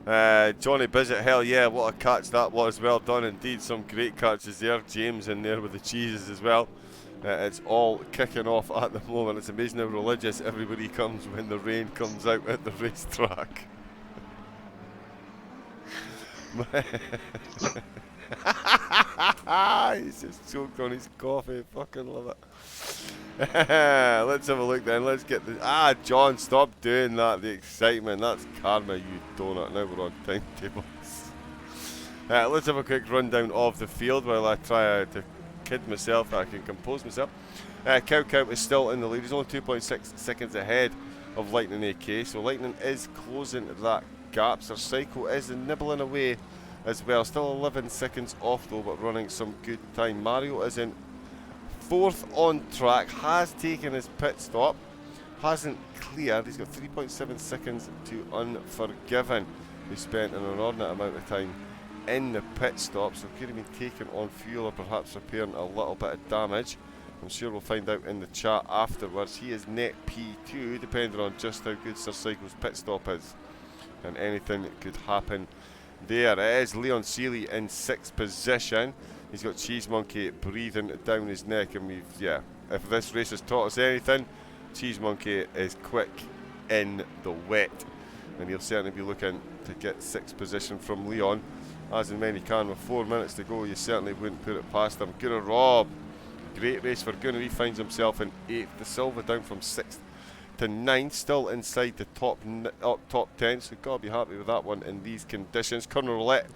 Johnny Bizzett, hell yeah, what a catch that was. Well done indeed. Some great catches there. James in there with the cheeses as well. It's all kicking off at the moment. It's amazing how religious everybody comes when the rain comes out at the racetrack. He's just choked on his coffee. Fucking love it. Let's have a look then. Let's get the John, stop doing that. The excitement. That's karma, you donut. Now we're on timetables. Let's have a quick rundown of the field while I try to kid myself. I can compose myself. Cow Cow is still in the lead. He's only 2.6 seconds ahead of Lightning AK. So Lightning is closing that gap. Sir Psycho is nibbling away as well. Still 11 seconds off though, but running some good time. Mario is in 4th on track, has taken his pit stop, hasn't cleared. He's got 3.7 seconds to Unforgiven, who spent an inordinate amount of time in the pit stop, so could have been taken on fuel or perhaps repairing a little bit of damage. I'm sure we'll find out in the chat afterwards. He is net P2, depending on just how good Sir Psycho's pit stop is, and anything could happen there. It is Leon Seeley in 6th position. He's got Cheese Monkey breathing down his neck, and if this race has taught us anything, Cheese Monkey is quick in the wet, and he'll certainly be looking to get 6th position from Leon, as in many can. With 4 minutes to go, you certainly wouldn't put it past him. Gunnar Robb, great race for Gunnar. He finds himself in 8th. The Silva down from 6th to 9th, still inside the top 10, so gotta be happy with that one in these conditions. Colonel Roulette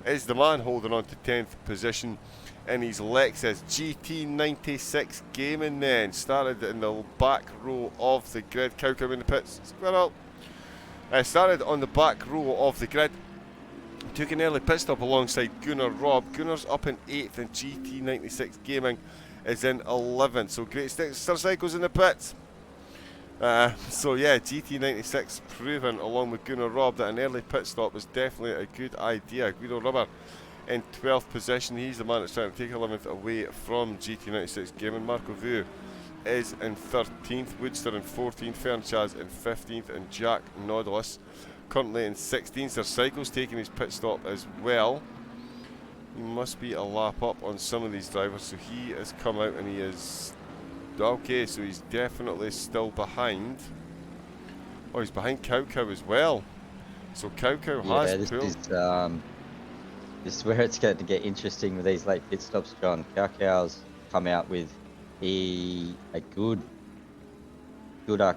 is the man holding on to 10th position in his Lexus GT96 Gaming. Then started in the back row of the grid. Cow Cow in the pits. Squirrel. Started on the back row of the grid. took an early pit stop alongside Gunnar Robb. Gunnar's up in 8th and GT96 Gaming is in 11th. So Great Star Cycles in the pits. So yeah, GT96 proven along with Gunnar Robb that an early pit stop is definitely a good idea. Guido Rubber in 12th position. He's the man that's trying to take 11th away from GT96 Gaming. Marco Vu is in 13th. Woodster in 14th. Fernchaz in 15th. And Jack Nautilus currently in 16th. Sir Cycles taking his pit stop as well. He must be a lap up on some of these drivers. So he has come out and he is... Okay, so he's definitely still behind. Oh, he's behind Cow Cow as well. So Cow Cow has pulled. This is where it's going to get interesting with these late pit stops, John. Cow Cow's come out with a good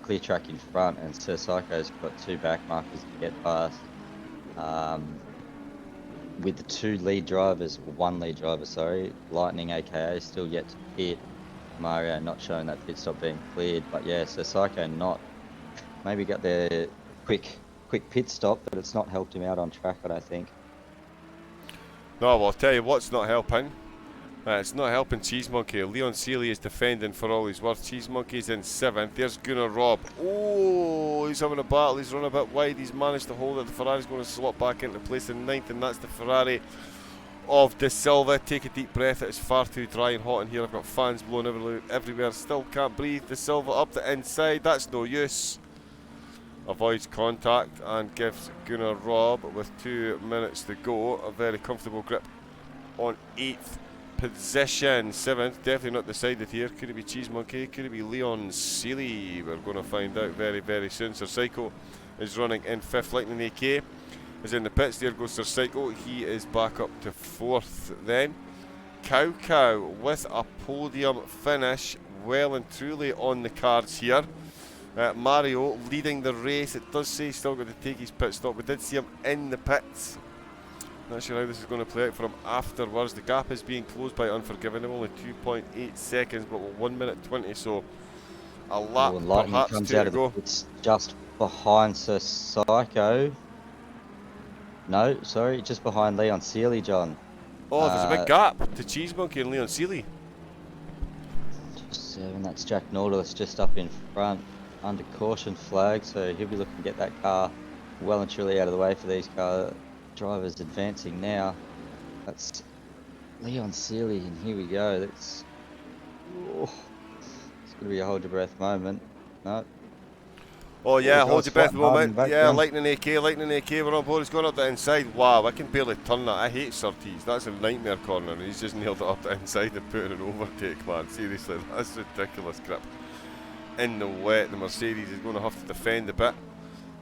clear track in front, and Sir Psycho's got 2 back markers to get past. With the 2 lead drivers, or 1 lead driver, sorry, Lightning aka still yet to pit. Mario not showing that pit stop being cleared, but yeah, so Psycho not maybe got the quick pit stop, but it's not helped him out on track, I don't think. No, well, I'll tell you what's not helping. It's not helping Cheese Monkey. Leon Seeley is defending for all he's worth. Cheese Monkey's in 7th. There's Gunnar Robb. Oh, he's having a battle. He's run a bit wide. He's managed to hold it. The Ferrari's going to slot back into place in 9th, and that's the Ferrari of De Silva. Take a deep breath. It is far too dry and hot in here. I've got fans blowing everywhere. Still can't breathe. De Silva up the inside. That's no use. Avoids contact and gives Gunnar Robb, with 2 minutes to go, a very comfortable grip on 8th position. 7th, definitely not decided here. Could it be Cheese Monkey? Could it be Leon Seeley? We're going to find out very, very soon. Sir Psycho is running in 5th. Lightning AK is in the pits. There goes Sir Psycho. He is back up to 4th then. Cow Cow with a podium finish, well and truly on the cards here. Mario leading the race. It does say he's still got to take his pit stop. We did see him in the pits. Not sure how this is going to play out for him afterwards. The gap is being closed by Unforgiven. Only 2.8 seconds, but 1 minute 20, so a lap perhaps comes 2 out to go. It's just behind Sir Psycho. No, sorry, just behind Leon Seeley, John. Oh, there's a big gap to Cheese Monkey and Leon Seeley. 7, that's Jack Nautilus just up in front under caution flag, so he'll be looking to get that car well and truly out of the way for these car drivers advancing now. That's Leon Seeley, and here we go. It's going to be a hold your breath moment. No. Oh yeah, hold your breath moment. Yeah, Lightning Lightning AK, we're on board. He's going up the inside. Wow, I can barely turn that. I hate Surtees. That's a nightmare corner, and he's just nailed it up the inside and put in an overtake, man. Seriously, that's ridiculous grip. In the wet, the Mercedes is going to have to defend a bit.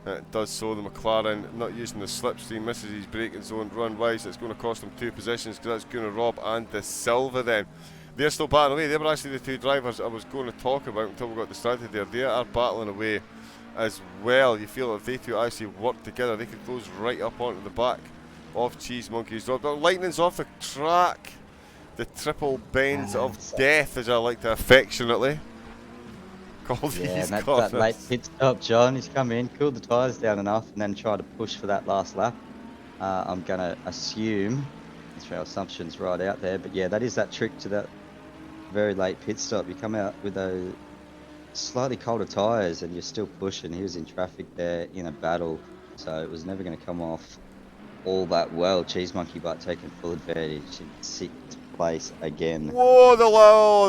It does so. The McLaren not using the slipstream, misses his braking zone run wise. So it's going to cost him 2 positions, because that's Gunnar Robb and De Silva then. They're still battling away. They were actually the 2 drivers I was going to talk about until we got distracted there. They are battling away as well. You feel if they 2 actually work together, they could close right up onto the back of Cheese Monkey's Rob. Lightning's off the track. The triple bends of death, as I like to affectionately call these that late pit stop, John. He's come in, cooled the tyres down enough, and then tried to push for that last lap. I'm going to assume, let's throw assumptions right out there, but yeah, that is that trick to that very late pit stop. You come out with those slightly colder tyres and you're still pushing. He was in traffic there in a battle, so it was never going to come off all that well. Cheese Monkey, but taking full advantage in 6th place again. Whoa,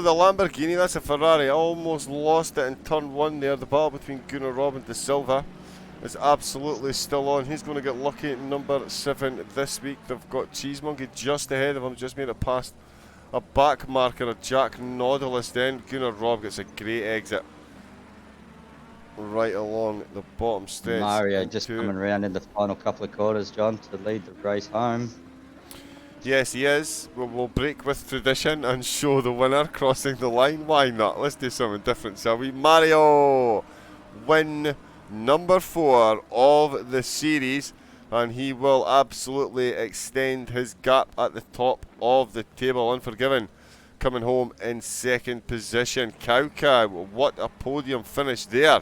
the Lamborghini, that's a Ferrari. Almost lost it in turn 1 there. The battle between Gunnar Robb and De Silva is absolutely still on. He's going to get lucky at number 7 this week. They've got Cheese Monkey just ahead of him, just made it past a back marker of Jack Nautilus then. Gunnar Robb gets a great exit right along the bottom stretch. Mario just coming around in the final couple of quarters, John, to lead the race home. Yes, he is. We'll break with tradition and show the winner crossing the line. Why not? Let's do something different, shall we? Mario, win number 4 of the series, and he will absolutely extend his gap at the top of the table. Unforgiven coming home in 2nd position. Cow Cow, what a podium finish there.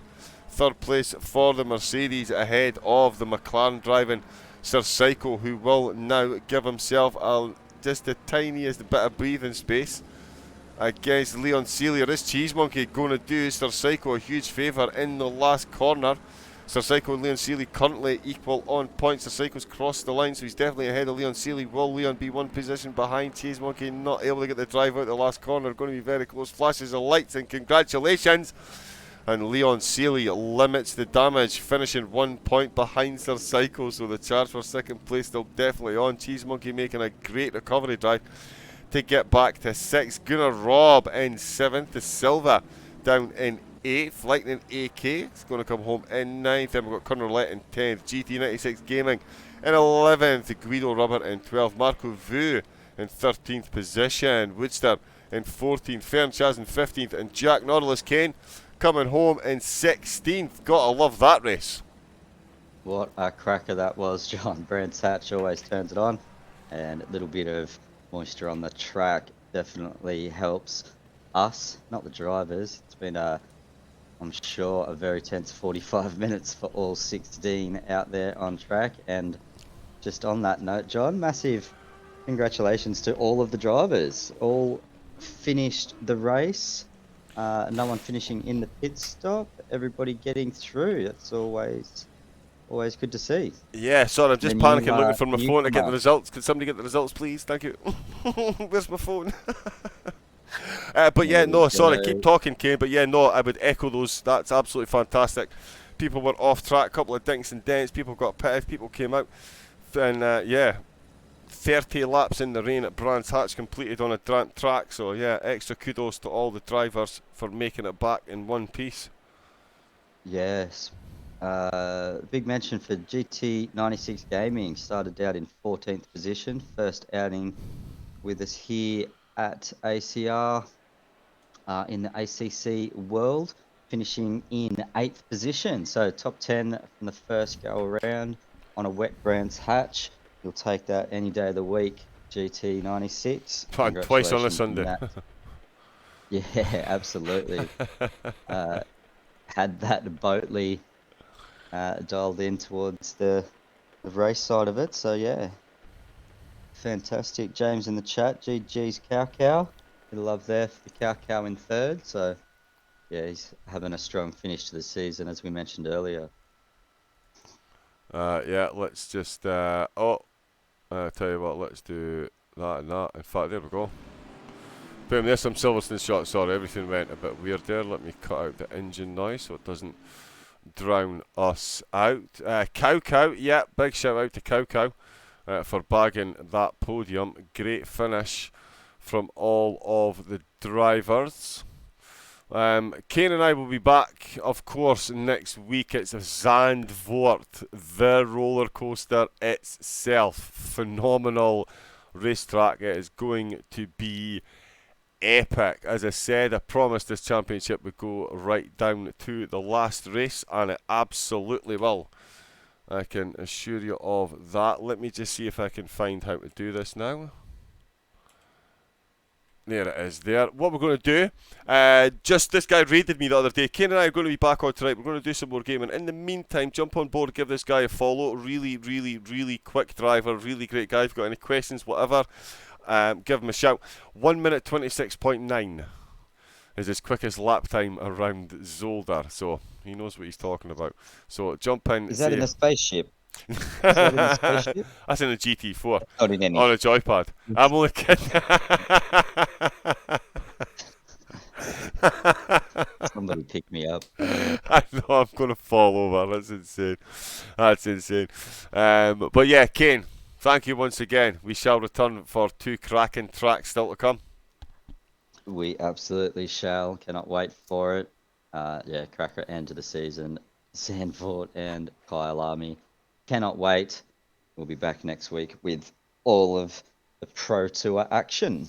3rd place for the Mercedes, ahead of the McLaren driving Sir Psycho, who will now give himself just the tiniest bit of breathing space against Leon Sealy. This Cheese Monkey going to do Sir Psycho a huge favour in the last corner. Sir Psycho and Leon Sealy currently equal on points. Sir Psycho's crossed the line, so he's definitely ahead of Leon Sealy. Will Leon be one position behind? Cheese Monkey not able to get the drive out the last corner. Going to be very close. Flashes of lights and congratulations. And Leon Sealy limits the damage, finishing 1 point behind Sir Psycho. So the charge for second place still definitely on. Cheese Monkey making a great recovery drive to get back to 6th. Gunnar Robb in 7th. The Silva down in 8th. Lightning AK is going to come home in 9th. Then we've got Connor Roulette in 10th. GT96 Gaming in 11th. Guido Rubber in 12th. Marco Vu in 13th position. Woodster in 14th. Fern Chaz in 15th. And Jack Nautilus Kane coming home in 16th. Gotta love that race. What a cracker that was, John. Brands Hatch always turns it on. And a little bit of moisture on the track definitely helps us, not the drivers. It's been I'm sure, a very tense 45 minutes for all 16 out there on track. And just on that note, John, massive congratulations to all of the drivers. All finished the race. No one finishing in the pit stop. Everybody getting through. That's always good to see. Yeah, sorry, I'm just panicking looking for my phone to get the results. Could somebody get the results, please? Thank you. Where's my phone? But yeah, no, sorry, keep talking, Kane. But yeah, no, I would echo those. That's absolutely fantastic. People were off track, a couple of dinks and dents. People got pitted, people came out. And yeah, 30 laps in the rain at Brands Hatch completed on a track. So yeah, extra kudos to all the drivers for making it back in one piece. Yes. Big mention for GT96 Gaming. Started out in 14th position. First outing with us here at ACR in the ACC World, finishing in 8th position. So top 10 from the first go around on a wet Brands Hatch. You'll take that any day of the week. GT96. Twice on a Sunday. Yeah, absolutely. Had that Boatley dialed in towards the race side of it. So yeah, fantastic. James in the chat, GG's Cow. Bit of love there for the Cow in 3rd. So yeah, he's having a strong finish to the season, as we mentioned earlier. Yeah, let's just tell you what, let's do that and that. In fact, there we go. Boom, there's some Silverstone shots. Sorry, everything went a bit weird there. Let me cut out the engine noise so it doesn't drown us out. Cow, yeah, big shout out to Cow for bagging that podium. Great finish from all of the drivers. Kane and I will be back, of course, next week. It's Zandvoort, the roller coaster itself. Phenomenal racetrack. It is going to be epic. As I said, I promised this championship would go right down to the last race, and it absolutely will. I can assure you of that. Let me just see if I can find how to do this now. There it is there. What we're going to do, just this guy raided me the other day. Kane and I are going to be back on tonight. We're going to do some more gaming. In the meantime, jump on board, give this guy a follow. Really, really, really quick driver. Really great guy. If you've got any questions, whatever, give him a shout. 1 minute 26.9 is his quickest lap time around Zolder. So he knows what he's talking about. So jump in. Is that in a spaceship? Is that in a spaceship? That's in a GT4. Not in any. On a joypad. I'm only kidding. Somebody pick me up. I know, I'm going to fall over. That's insane. That's insane. But yeah, Kane, thank you once again. We shall return for 2 cracking tracks still to come. We absolutely shall. Cannot wait for it. Yeah, cracker end of the season. Zandvoort and Kyalami. Cannot wait. We'll be back next week with all of the Pro Tour action.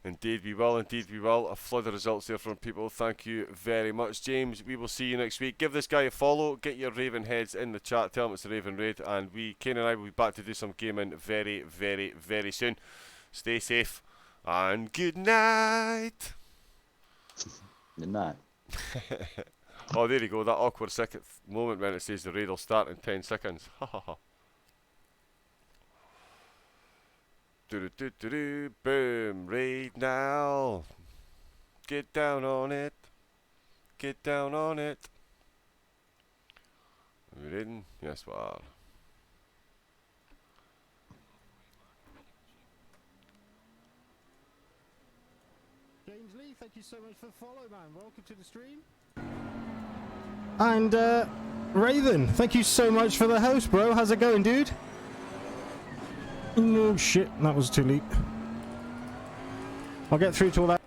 Indeed we will, indeed we will. A flood of results there from people. Thank you very much, James. We will see you next week. Give this guy a follow. Get your Raven heads in the chat. Tell him it's the Raven Raid. And Kane and I will be back to do some gaming very, very, very soon. Stay safe. And good night. Good night. Oh, there you go. That awkward second moment when it says the raid will start in 10 seconds. Ha ha ha. Boom, right now. Get down on it. Get down on it. Are we ready? Yes, we are. James Lee, thank you so much for the follow, man. Welcome to the stream. And Raven, thank you so much for the host, bro. How's it going, dude? Oh shit, that was too late. I'll get through to all that.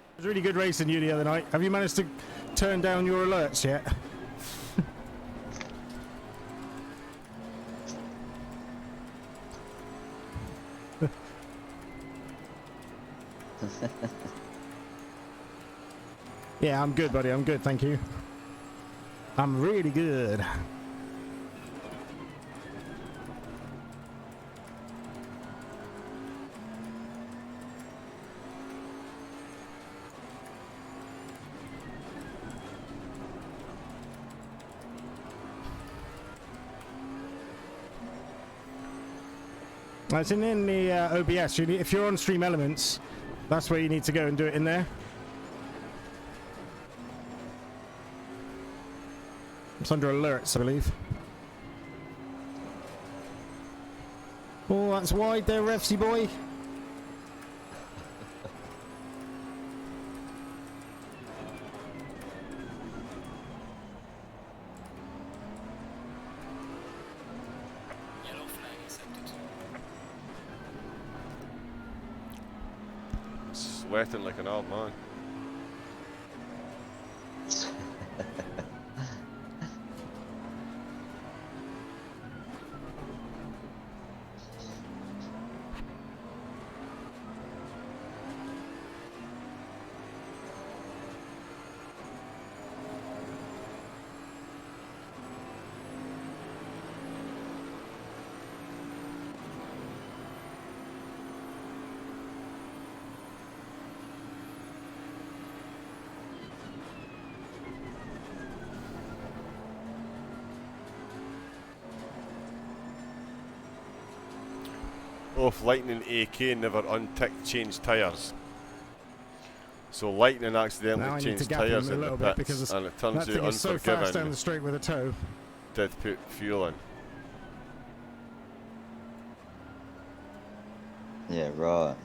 It was really good racing you the other night. Have you managed to turn down your alerts yet? Yeah, I'm good, buddy. I'm good, thank you. I'm really good. It's in the OBS. If you're on Stream Elements, that's where you need to go and do it in there. It's under alerts, I believe. Oh, that's wide there, Refsy boy. Sweating like an old man. Off Lightning AK never unticked changed tyres. So Lightning accidentally changed tyres in the pits, and it turns out Unforgiven. So fast down the straight with a toe. Did put fuel in. Yeah, right.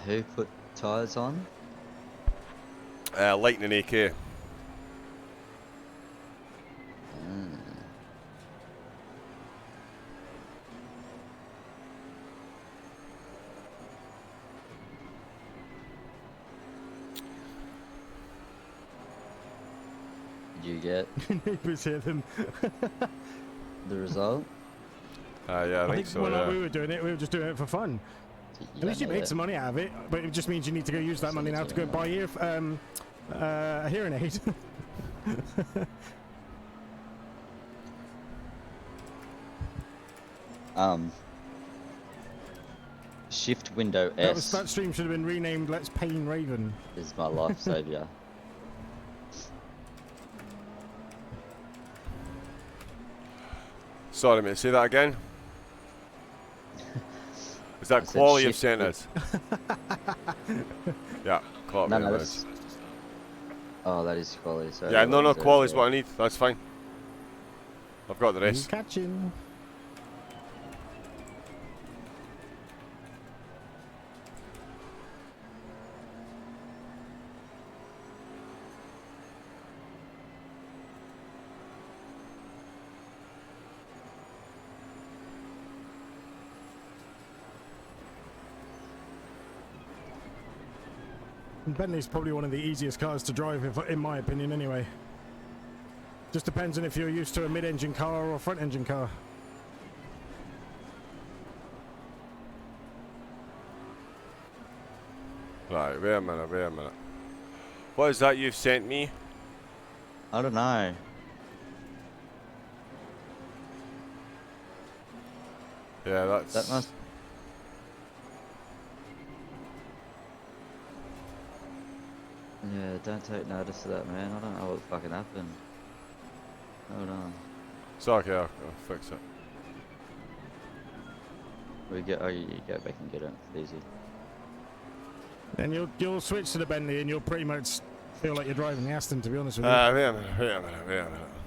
Who put tyres on? Lightning AK. Did you get Neighbours hear them. the result? Yeah, I think so. When we were doing it, we were just doing it for fun. At least you made some money out of it, but it just means you need to go use that money now to go buy a hearing aid. Shift window S. That stream should have been renamed Let's Pain Raven. Is my life savior. Sorry, mate. Say that again. Is that quality of sentence? Yeah, quality. No, that's... Oh, that is quality. Sorry, yeah, no, quality is what I need. That's fine. I've got the rest. He's catching. Bentley's probably one of the easiest cars to drive, in my opinion, anyway. Just depends on if you're used to a mid-engine car or a front-engine car. Right, wait a minute, wait a minute. What is that you've sent me? I don't know. Yeah, that's... That must. Yeah, don't take notice of that, man. I don't know what fucking happened. Hold on. It's okay, I'll fix it. We get. Oh, you go back and get it. It's easy. Then you'll switch to the Bentley and you'll pretty much feel like you're driving the Aston, to be honest with you. Wait a minute, wait a minute, wait a minute.